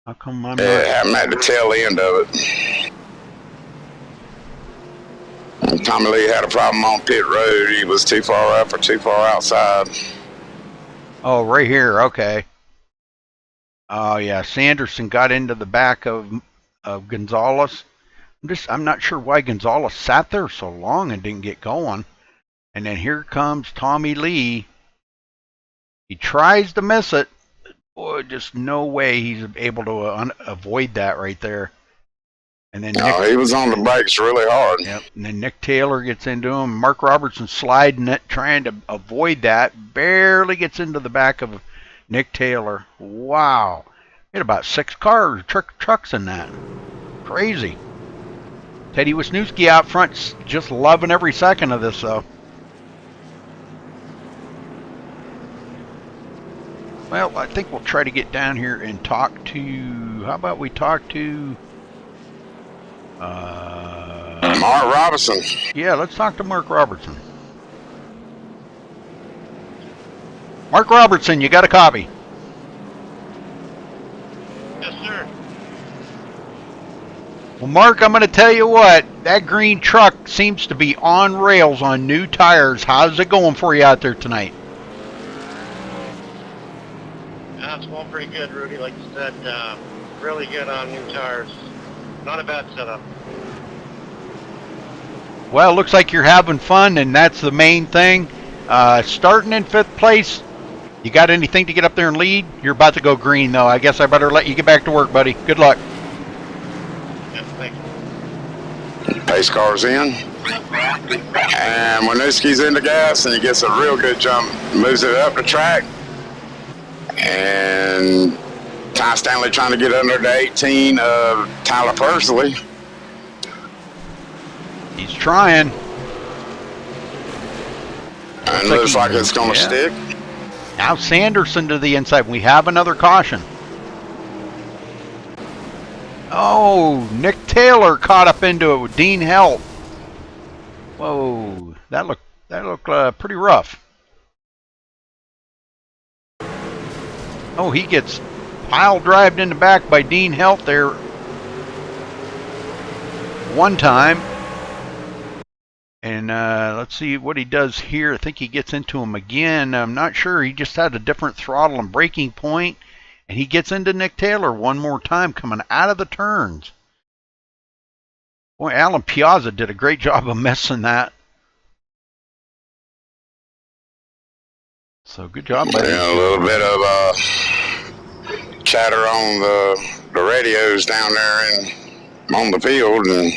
[SPEAKER 1] How come I'm not...
[SPEAKER 2] I'm at the tail end of it. And Tommy Lee had a problem on pit road. He was too far up or too far outside.
[SPEAKER 1] Oh, right here. Okay. Oh, yeah. Sanderson got into the back of Gonzalez. I'm not sure why Gonzalez sat there so long and didn't get going. And then here comes Tommy Lee. He tries to miss it. Boy, just no way he's able to avoid that right there. And then
[SPEAKER 2] he was on the brakes really hard.
[SPEAKER 1] Yep. And then Nick Taylor gets into him. Mark Robertson sliding it, trying to avoid that. Barely gets into the back of Nick Taylor. Wow. He had about 6 cars, trucks in that. Crazy. Teddy Wisniewski out front, just loving every second of this, though. Well, I think we'll try to get down here and talk to, how about we talk to,
[SPEAKER 2] Mark Robinson.
[SPEAKER 1] yeah, let's talk to Mark Robertson. Mark Robertson, you got a copy?
[SPEAKER 7] Yes, sir.
[SPEAKER 1] Well, Mark, I'm going to tell you what, that green truck seems to be on rails on new tires. How's it going for you out there tonight?
[SPEAKER 7] It's going pretty good, Rudy. Like you said, really good on new tires. Not a bad setup.
[SPEAKER 1] Well, it looks like you're having fun, and that's the main thing. Starting in 5th place, you got anything to get up there and lead? You're about to go green, though. I guess I better let you get back to work, buddy. Good luck.
[SPEAKER 7] Yeah, thanks.
[SPEAKER 2] Pace car's in. And Winooski's in the gas, and he gets a real good jump. Moves it up the track. And Ty Stanley trying to get under the 18 of Tyler Pursley.
[SPEAKER 1] He's trying.
[SPEAKER 2] And looks like it's going to stick.
[SPEAKER 1] Now Sanderson to the inside. We have another caution. Oh, Nick Taylor caught up into it with Dean Helt. Whoa, that looked pretty rough. Oh, he gets pile drived in the back by Dean Helt there one time. And let's see what he does here. I think he gets into him again. I'm not sure. He just had a different throttle and braking point. And he gets into Nick Taylor one more time coming out of the turns. Boy, Alan Piazza did a great job of messing that. So good job, buddy.
[SPEAKER 2] Yeah, a little bit of chatter on the radios down there and on the field, and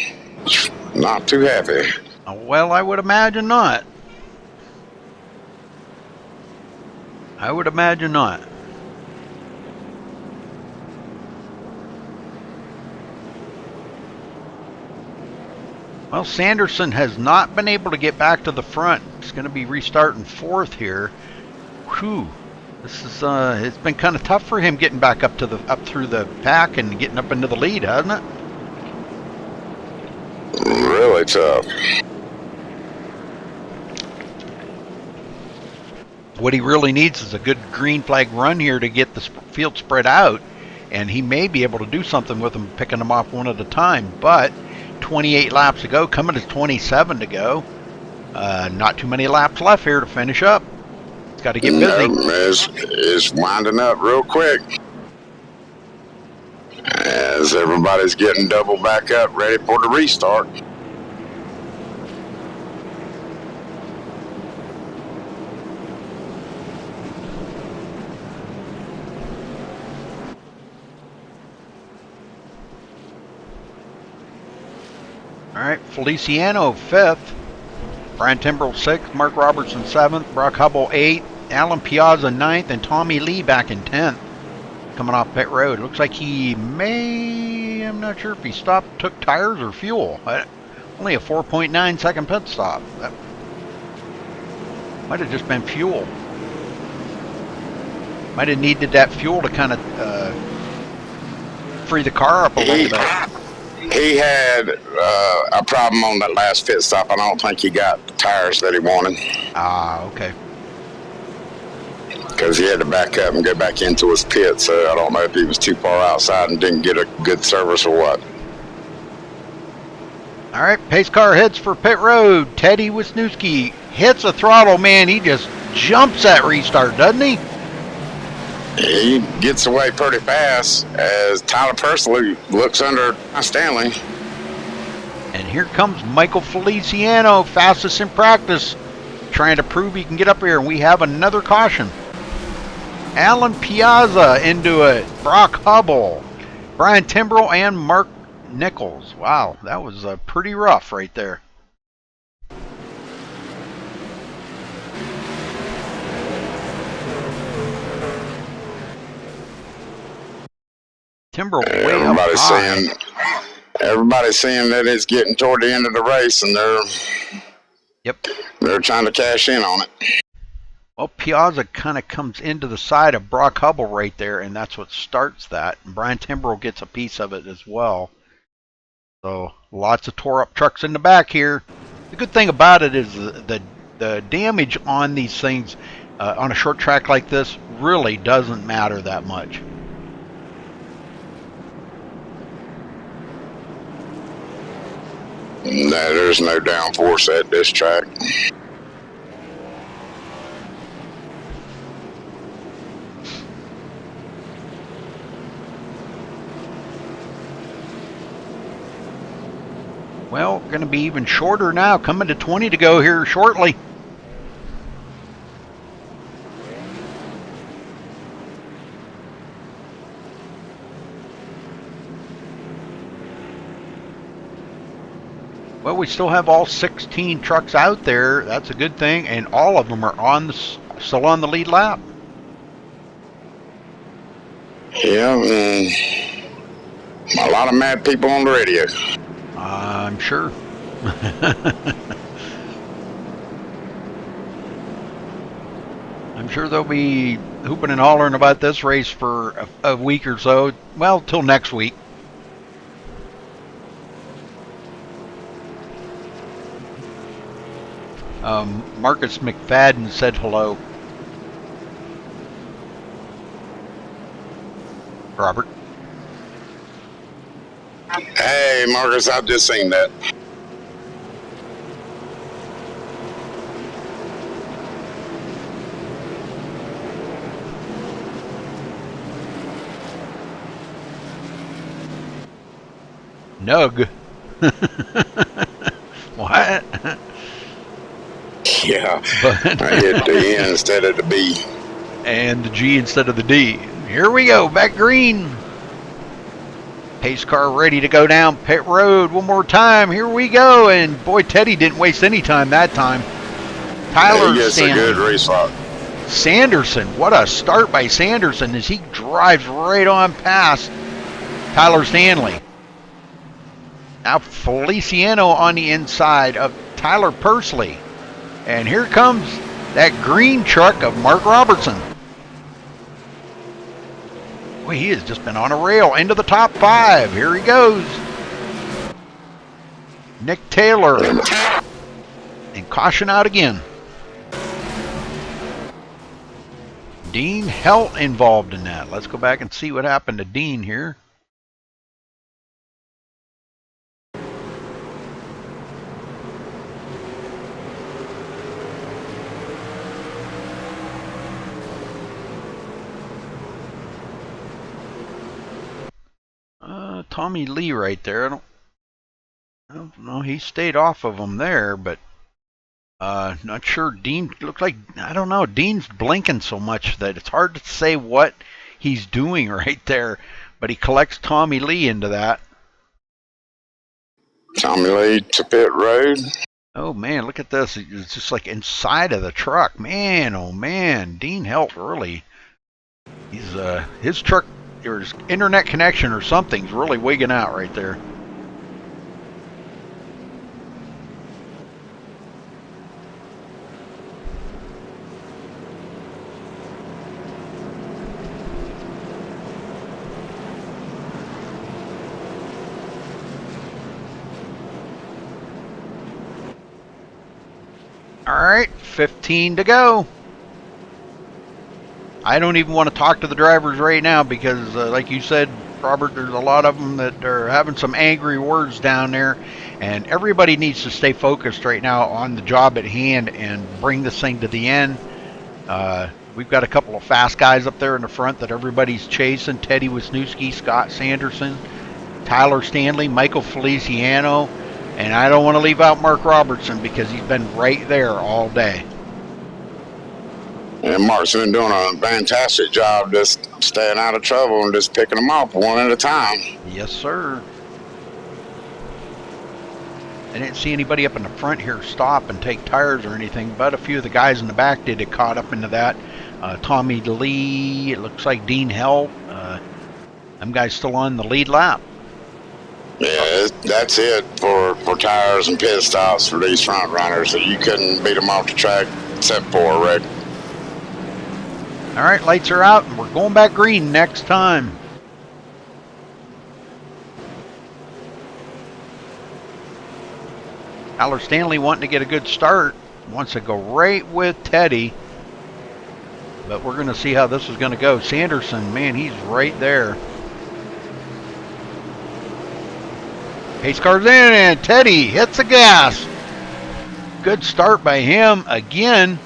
[SPEAKER 2] not too happy.
[SPEAKER 1] Well, I would imagine not. I would imagine not. Well, Sanderson has not been able to get back to the front. It's going to be restarting 4th here. Whew. This is it's been kind of tough for him getting back up through the pack and getting up into the lead, hasn't it?
[SPEAKER 2] Really tough.
[SPEAKER 1] What he really needs is a good green flag run here to get the field spread out, and he may be able to do something with them, picking them off one at a time. But 28 laps to go, coming to 27 to go. Not too many laps left here to finish up. It's got to get busy.
[SPEAKER 2] It's winding up real quick as everybody's getting double back up, ready for the restart.
[SPEAKER 1] All right, Feliciano 5th, Brian Timbrell 6th, Mark Robertson 7th, Brock Hubble 8th, Alan Piazza 9th, and Tommy Lee back in 10th, coming off pit road. Looks like he may, I'm not sure if he stopped, took tires or fuel. Only a 4.9 second pit stop. That might have just been fuel. Might have needed that fuel to kind of free the car up a little bit.
[SPEAKER 2] He had a problem on that last pit stop. I don't think he got the tires that he wanted.
[SPEAKER 1] Ah, okay.
[SPEAKER 2] Because he had to back up and go back into his pit, so I don't know if he was too far outside and didn't get a good service or what.
[SPEAKER 1] All right, pace car heads for pit road. Teddy Wisniewski hits a throttle, man. He just jumps that restart, doesn't he?
[SPEAKER 2] He gets away pretty fast as Tyler Pursley looks under Stanley.
[SPEAKER 1] And here comes Michael Feliciano, fastest in practice, trying to prove he can get up here. And we have another caution. Alan Piazza into it. Brock Hubble, Brian Timbrell, and Mark Nichols. Wow, that was pretty rough right there. Timbrell way up high.
[SPEAKER 2] Everybody's saying that it's getting toward the end of the race, and they're trying to cash in on it.
[SPEAKER 1] Well, Piazza kind of comes into the side of Brock Hubble right there, and that's what starts that. And Brian Timbrell gets a piece of it as well. So lots of tore up trucks in the back here. The good thing about it is the damage on these things on a short track like this really doesn't matter that much.
[SPEAKER 2] No, there's no downforce at this track.
[SPEAKER 1] Well, going to be even shorter now, coming to 20 to go here shortly. Well, we still have all 16 trucks out there. That's a good thing, and all of them are still on the lead lap.
[SPEAKER 2] Yeah, a lot of mad people on the radio.
[SPEAKER 1] I'm sure. I'm sure they'll be hooping and hollering about this race for a week or so. Well, till next week. Marcus McFadden said hello. Robert.
[SPEAKER 2] Hey, Marcus, I've just seen that.
[SPEAKER 1] Nug. What?
[SPEAKER 2] Yeah,
[SPEAKER 1] But
[SPEAKER 2] I hit the N instead of the B.
[SPEAKER 1] And the G instead of the D. Here we go, back green. Pace car ready to go down pit road one more time. Here we go. And boy, Teddy didn't waste any time that time. Tyler
[SPEAKER 2] He gets
[SPEAKER 1] Stanley.
[SPEAKER 2] a good race spot.
[SPEAKER 1] Sanderson, what a start by Sanderson as he drives right on past Tyler Stanley. Now Feliciano on the inside of Tyler Pursley. And here comes that green truck of Mark Robertson. Boy, he has just been on a rail into the top 5. Here he goes. Nick Taylor. And caution out again. Dean Helt involved in that. Let's go back and see what happened to Dean here. Tommy Lee right there. I don't know. He stayed off of him there, but not sure. Dean looks like, I don't know. Dean's blinking so much that it's hard to say what he's doing right there. But he collects Tommy Lee into that.
[SPEAKER 2] Tommy Lee to pit road.
[SPEAKER 1] Oh man, look at this. It's just like inside of the truck. Man, oh man. Dean Helt really. He's his truck, or his internet connection or something's really wigging out right there. All right, 15 to go. I don't even want to talk to the drivers right now because, like you said, Robert, there's a lot of them that are having some angry words down there, and everybody needs to stay focused right now on the job at hand and bring this thing to the end. We've got a couple of fast guys up there in the front that everybody's chasing. Teddy Wisniewski, Scott Sanderson, Tyler Stanley, Michael Feliciano, and I don't want to leave out Mark Robertson because he's been right there all day.
[SPEAKER 2] And Mark's been doing a fantastic job just staying out of trouble and just picking them up one at a time.
[SPEAKER 1] Yes, sir. I didn't see anybody up in the front here stop and take tires or anything, but a few of the guys in the back did get caught up into that. Tommy Lee, it looks like Dean Helt. Them guys still on the lead lap.
[SPEAKER 2] Yeah, that's it for tires and pit stops for these front runners. So you couldn't beat them off the track except for Rick.
[SPEAKER 1] All right, lights are out, and we're going back green next time. Tyler Stanley wanting to get a good start. Wants to go right with Teddy. But we're going to see how this is going to go. Sanderson, man, he's right there. Pace car's in, and Teddy hits the gas. Good start by him again.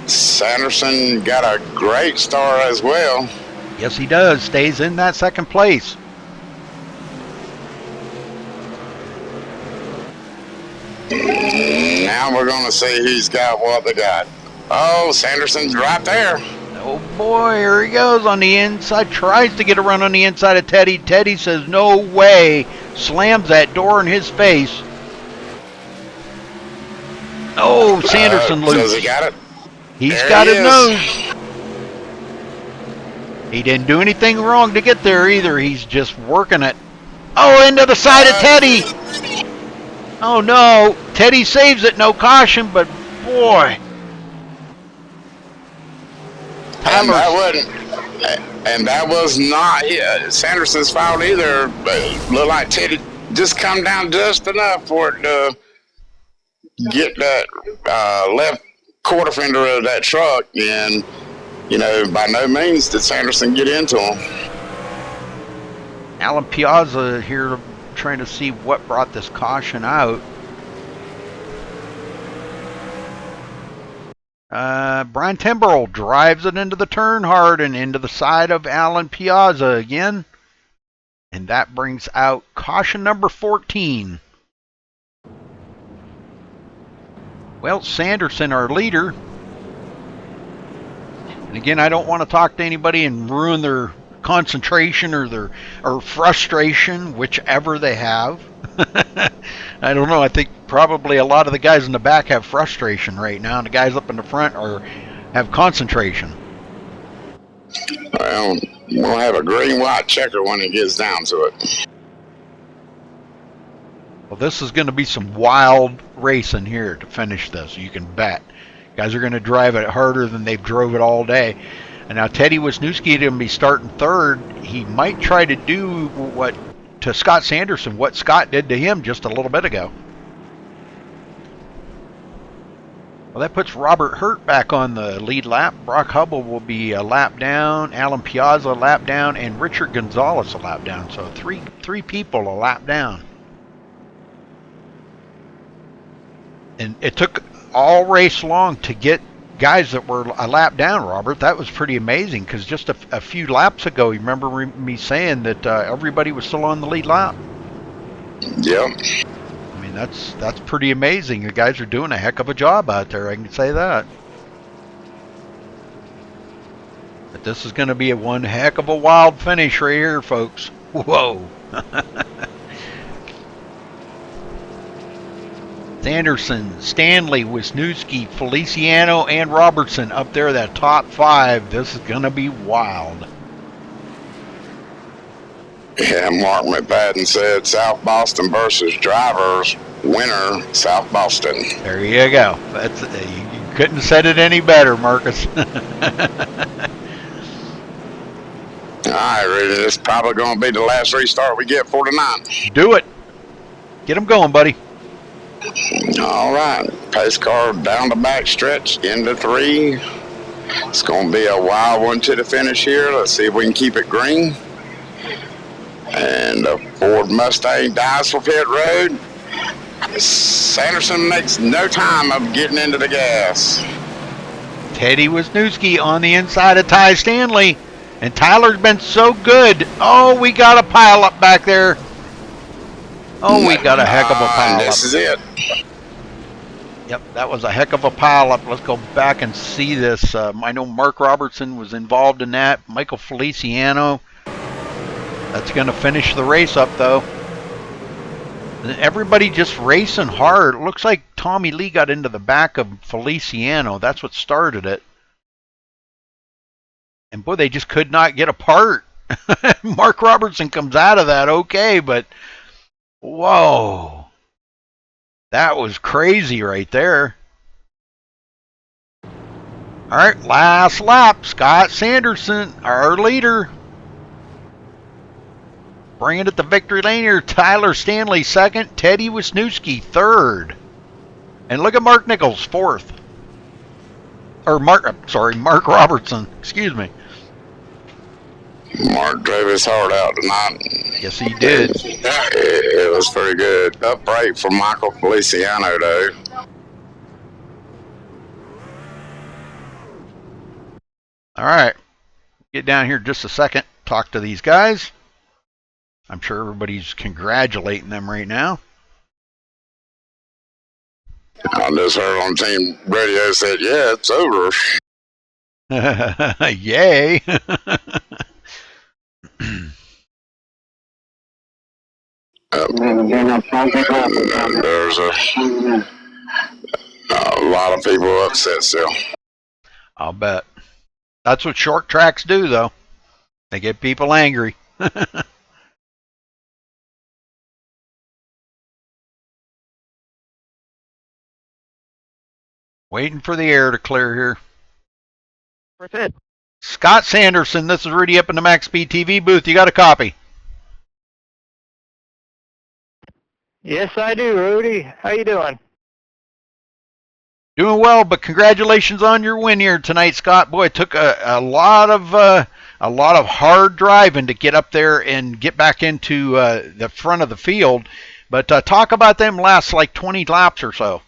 [SPEAKER 2] Sanderson got a great start as well.
[SPEAKER 1] Yes, he does. Stays in that second place.
[SPEAKER 2] Now we're going to see who's got what they got. Oh, Sanderson's right there.
[SPEAKER 1] Oh boy, here he goes on the inside. Tries to get a run on the inside of Teddy. Teddy says no way. Slams that door in his face. Oh, Sanderson
[SPEAKER 2] Does
[SPEAKER 1] loses.
[SPEAKER 2] he got it?
[SPEAKER 1] He's
[SPEAKER 2] There
[SPEAKER 1] got
[SPEAKER 2] he
[SPEAKER 1] his
[SPEAKER 2] is.
[SPEAKER 1] nose. He didn't do anything wrong to get there either. He's just working it. Oh, into the side of Teddy. Oh no. Teddy saves it. No caution, but boy.
[SPEAKER 2] And that was not Sanderson's fault either. But it looked like Teddy just come down just enough for it to get that left quarter fender of that truck. And, you know, by no means did Sanderson get into him.
[SPEAKER 1] Alan Piazza here trying to see what brought this caution out. Brian Timberell drives it into the turn hard and into the side of Alan Piazza again. And that brings out caution number 14. Well, Sanderson, our leader. And again, I don't want to talk to anybody and ruin their concentration or frustration, whichever they have. I don't know. I think probably a lot of the guys in the back have frustration right now, and the guys up in the front have concentration.
[SPEAKER 2] Well, we'll have a green-white checker when it gets down to it.
[SPEAKER 1] Well, this is going to be some wild racing here to finish this. You can bet. Guys are going to drive it harder than they've drove it all day. And now Teddy Wisniewski going to be starting third. He might try to do what to Scott Sanderson, what Scott did to him just a little bit ago. Well, that puts Robert Hurt back on the lead lap. Brock Hubble will be a lap down, Alan Piazza a lap down, and Richard Gonzalez a lap down. So three people a lap down. And it took all race long to get guys that were a lap down, Robert. That was pretty amazing because just a few laps ago, you remember me saying that everybody was still on the lead lap?
[SPEAKER 2] Yep.
[SPEAKER 1] I mean, that's pretty amazing. The guys are doing a heck of a job out there, I can say that. But this is going to be one heck of a wild finish right here, folks. Whoa. Sanderson, Stanley, Wisniewski, Feliciano, and Robertson up there, that top five. This is going to be wild.
[SPEAKER 2] Yeah, Mark McFadden said South Boston versus drivers, winner, South Boston.
[SPEAKER 1] There you go. That's you couldn't have said it any better, Marcus.
[SPEAKER 2] All right, Rudy, this is probably going to be the last restart we get for tonight.
[SPEAKER 1] Do it. Get them going, buddy.
[SPEAKER 2] All right, pace car down the back stretch into 3. It's going to be a wild one to the finish here. Let's see if we can keep it green. And the Ford Mustang dives for pit road. Sanderson makes no time of getting into the gas.
[SPEAKER 1] Teddy Wisniewski on the inside of Ty Stanley. And Tyler's been so good. Oh, we got a pile up back there. Oh, we got a heck of a pile up.
[SPEAKER 2] This is it.
[SPEAKER 1] Yep, that was a heck of a pile up. Let's go back and see this. I know Mark Robertson was involved in that. Michael Feliciano. That's going to finish the race up, though. Everybody just racing hard. It looks like Tommy Lee got into the back of Feliciano. That's what started it. And boy, they just could not get apart. Mark Robertson comes out of that okay, but whoa. That was crazy right there. All right, last lap. Scott Sanderson, our leader. Bringing it to victory lane here. Tyler Stanley second. Teddy Wisniewski third. And look at Mark Nichols fourth. Or Mark Robertson. Excuse me.
[SPEAKER 2] Mark drove his heart out tonight.
[SPEAKER 1] Yes, he did.
[SPEAKER 2] It was pretty good. Upright for Michael Feliciano, though.
[SPEAKER 1] All right. Get down here just a second. Talk to these guys. I'm sure everybody's congratulating them right now.
[SPEAKER 2] I just heard on team radio said, yeah, it's over.
[SPEAKER 1] Yay.
[SPEAKER 2] There's a lot of people upset still.
[SPEAKER 1] I'll bet. That's what short tracks do, though. They get people angry. Waiting for the air to clear here.
[SPEAKER 6] Where's it?
[SPEAKER 1] Scott Sanderson, this is Rudy up in the MaxSpeedTV booth. You got a copy?
[SPEAKER 6] Yes, I do, Rudy. How you doing?
[SPEAKER 1] Doing well, but congratulations on your win here tonight, Scott. Boy, it took a lot of hard driving to get up there and get back into the front of the field. But talk about them last like 20 laps or so.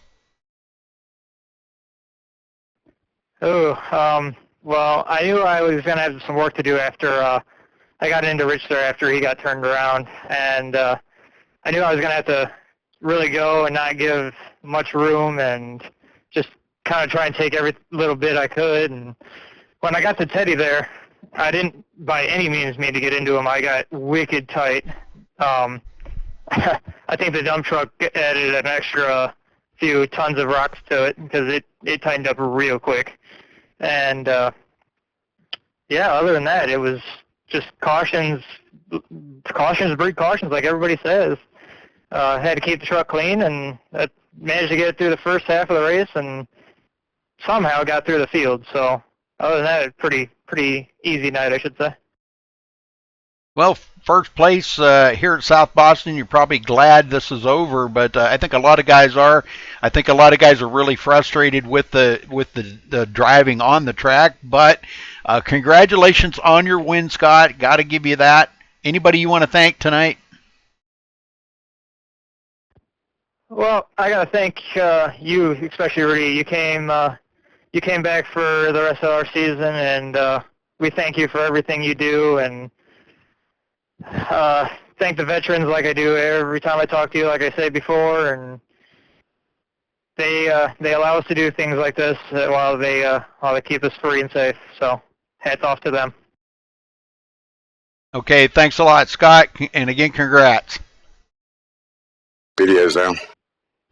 [SPEAKER 6] Well, I knew I was going to have some work to do after I got into Rich there after he got turned around, and I knew I was going to have to really go and not give much room and just kind of try and take every little bit I could. And when I got to Teddy there, I didn't by any means mean to get into him. I got wicked tight. I think the dump truck added an extra few tons of rocks to it because it tightened up real quick. And yeah, other than that, it was just cautions breed cautions, like everybody says. Had to keep the truck clean, and I managed to get it through the first half of the race, and somehow got through the field. So other than that, pretty easy night, I should say.
[SPEAKER 1] Well, first place here at South Boston. You're probably glad this is over, but I think a lot of guys are. I think a lot of guys are really frustrated with the driving on the track. But congratulations on your win, Scott. Got to give you that. Anybody you want to thank tonight?
[SPEAKER 6] Well, I got to thank you, especially Rudy. You came back for the rest of our season, and we thank you for everything you do, and thank the veterans like I do every time I talk to you, like I said before, and they allow us to do things like this while they keep us free and safe. So hats off to them.
[SPEAKER 1] Okay, thanks a lot, Scott, and again, congrats.
[SPEAKER 2] Video's down.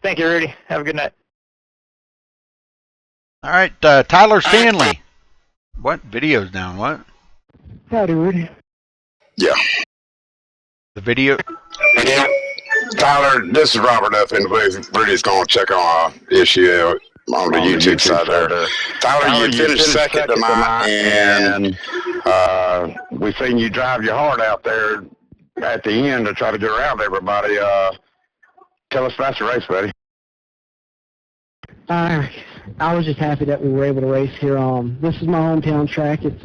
[SPEAKER 6] Thank you, Rudy. Have a good night.
[SPEAKER 1] All right, Tyler Stanley. What? Video's down, what?
[SPEAKER 6] Howdy, Rudy.
[SPEAKER 2] Yeah.
[SPEAKER 1] The video?
[SPEAKER 2] Yeah. Tyler, this is Robert up in the booth. Rudy's going to check on an issue on the YouTube side there. Tyler, you finished second tonight, and we seen you drive your heart out there at the end to try to get around everybody. Tell us about your race, buddy.
[SPEAKER 8] I was just happy that we were able to race here. This is my hometown track. It's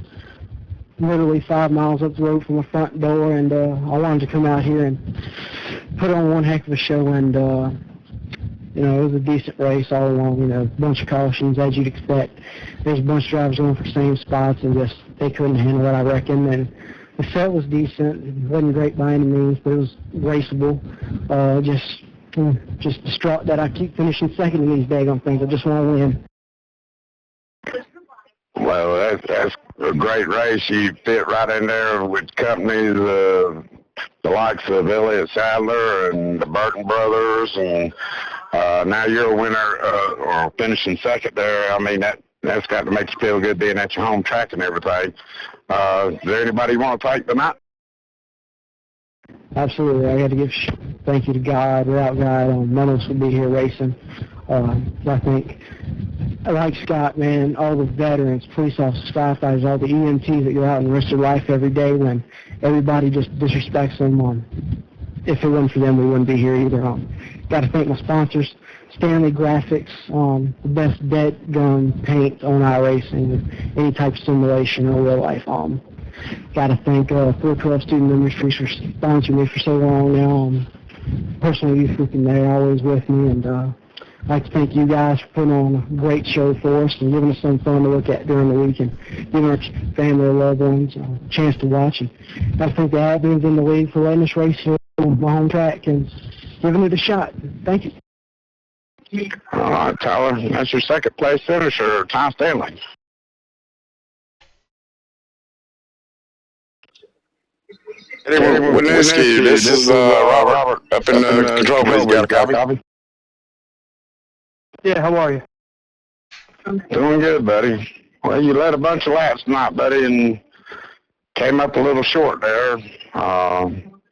[SPEAKER 8] literally 5 miles up the road from my front door, and I wanted to come out here and put on one heck of a show. And you know, it was a decent race all along. You know, a bunch of cautions as you'd expect. There's a bunch of drivers going for the same spots, and just they couldn't handle it, I reckon. And the set was decent. It wasn't great by any means, but it was raceable. Just distraught that I keep finishing second in these daggone things. I just want to win.
[SPEAKER 2] Well, that's a great race. You fit right in there with companies, the likes of Elliott Sadler and the Burton brothers, and now you're a winner or finishing second there. I mean, that's got to make you feel good being at your home track and everything. Is there anybody you want to thank tonight?
[SPEAKER 8] Absolutely. I got to give thank you to God. Without God, none of us would be here racing. I think, like Scott, man, all the veterans, police officers, firefighters, all the EMTs that go out and risk their life every day when everybody just disrespects them. If it wasn't for them, we wouldn't be here either. Got to thank my sponsors, Stanley Graphics, the best dead gun paint on iRacing with any type of simulation or real life. Got to thank 412 student members for sponsoring me for so long now. Personal youth group in there, always with me, and I'd like to thank you guys for putting on a great show for us and giving us some fun to look at during the week and giving our family and loved ones a chance to watch. And I'd like to thank the admins in the league for letting us race here on my home track and giving it a shot. Thank you.
[SPEAKER 2] All right, Tyler, that's your second place finisher, Tom Stanley. Whiskey, this is Robert up in the control booth. Got a copy?
[SPEAKER 6] Yeah, how are you?
[SPEAKER 2] Doing good, buddy. Well, you led a bunch of laps tonight, buddy, and came up a little short there,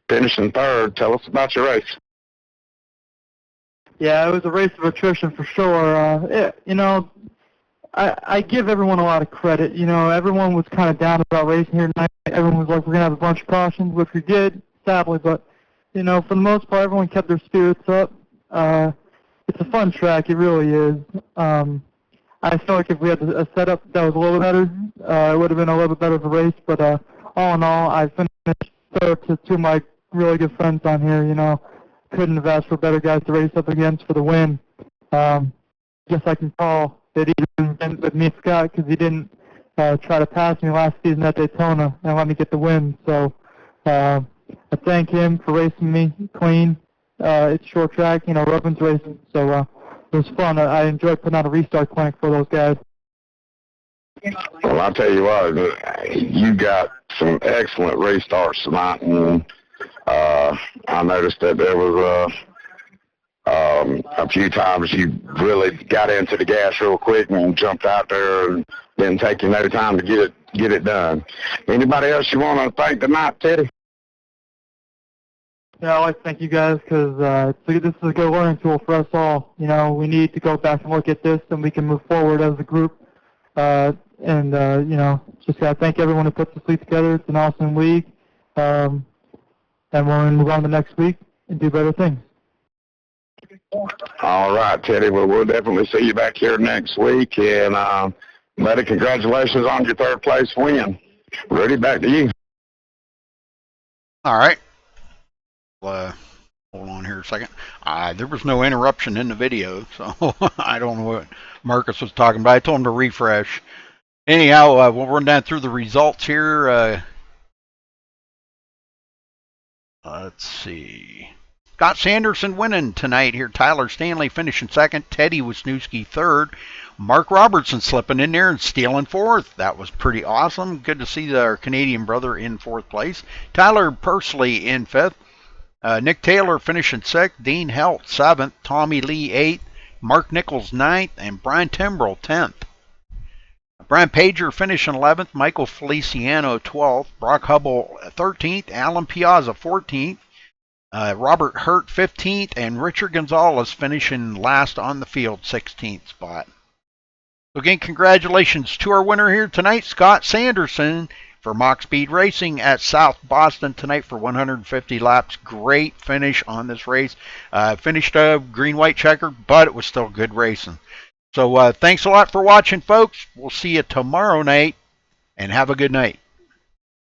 [SPEAKER 2] finishing third. Tell us about your race.
[SPEAKER 6] Yeah, it was a race of attrition for sure. I give everyone a lot of credit. Everyone was kind of down about racing here tonight. Everyone was like, we're going to have a bunch of cautions, which we did, sadly. But, for the most part, everyone kept their spirits up. It's a fun track. It really is. I feel like if we had a setup that was a little better, it would have been a little bit better of a race. But all in all, I finished third to two of my really good friends on here. Couldn't have asked for better guys to race up against for the win. Guess I can call it even with me and Scott because he didn't try to pass me last season at Daytona and let me get the win. So I thank him for racing me clean. It's short track, Robin's racing, so it was fun. I enjoyed putting on a restart clinic for those guys.
[SPEAKER 2] Well, I'll tell you what, you got some excellent race starts tonight, and I noticed that there was a few times you really got into the gas real quick and jumped out there and didn't take you no time to get it done. Anybody else you want to thank tonight, Teddy?
[SPEAKER 6] Yeah, I'd like to thank you guys because this is a good learning tool for us all. We need to go back and look at this and we can move forward as a group. Just got to thank everyone who put this league together. It's an awesome league. And we're going to move on to next week and do better things.
[SPEAKER 2] All right, Teddy. Well, we'll definitely see you back here next week. And, buddy, congratulations on your third place win. Rudy, back to you.
[SPEAKER 1] All right. Hold on here a second. There was no interruption in the video, so I don't know what Marcus was talking about. I told him to refresh. Anyhow, we'll run down through the results here. Let's see. Scott Sanderson winning tonight here. Tyler Stanley finishing second. Teddy Wisniewski third. Mark Robertson slipping in there and stealing fourth. That was pretty awesome. Good to see our Canadian brother in fourth place. Tyler Pursley in fifth. Nick Taylor finishing sixth. Dean Helt seventh. Tommy Lee eighth. Mark Nichols ninth. And Brian Timbrell 10th. Brian Pager finishing 11th. Michael Feliciano 12th. Brock Hubble 13th. Alan Piazza 14th. Robert Hurt 15th, and Richard Gonzalez finishing last on the field, 16th spot. So again, congratulations to our winner here tonight, Scott Sanderson, for Mach Speed Racing at South Boston tonight for 150 laps. Great finish on this race. Finished a green-white checker, but it was still good racing. So thanks a lot for watching, folks. We'll see you tomorrow night, and have a good night.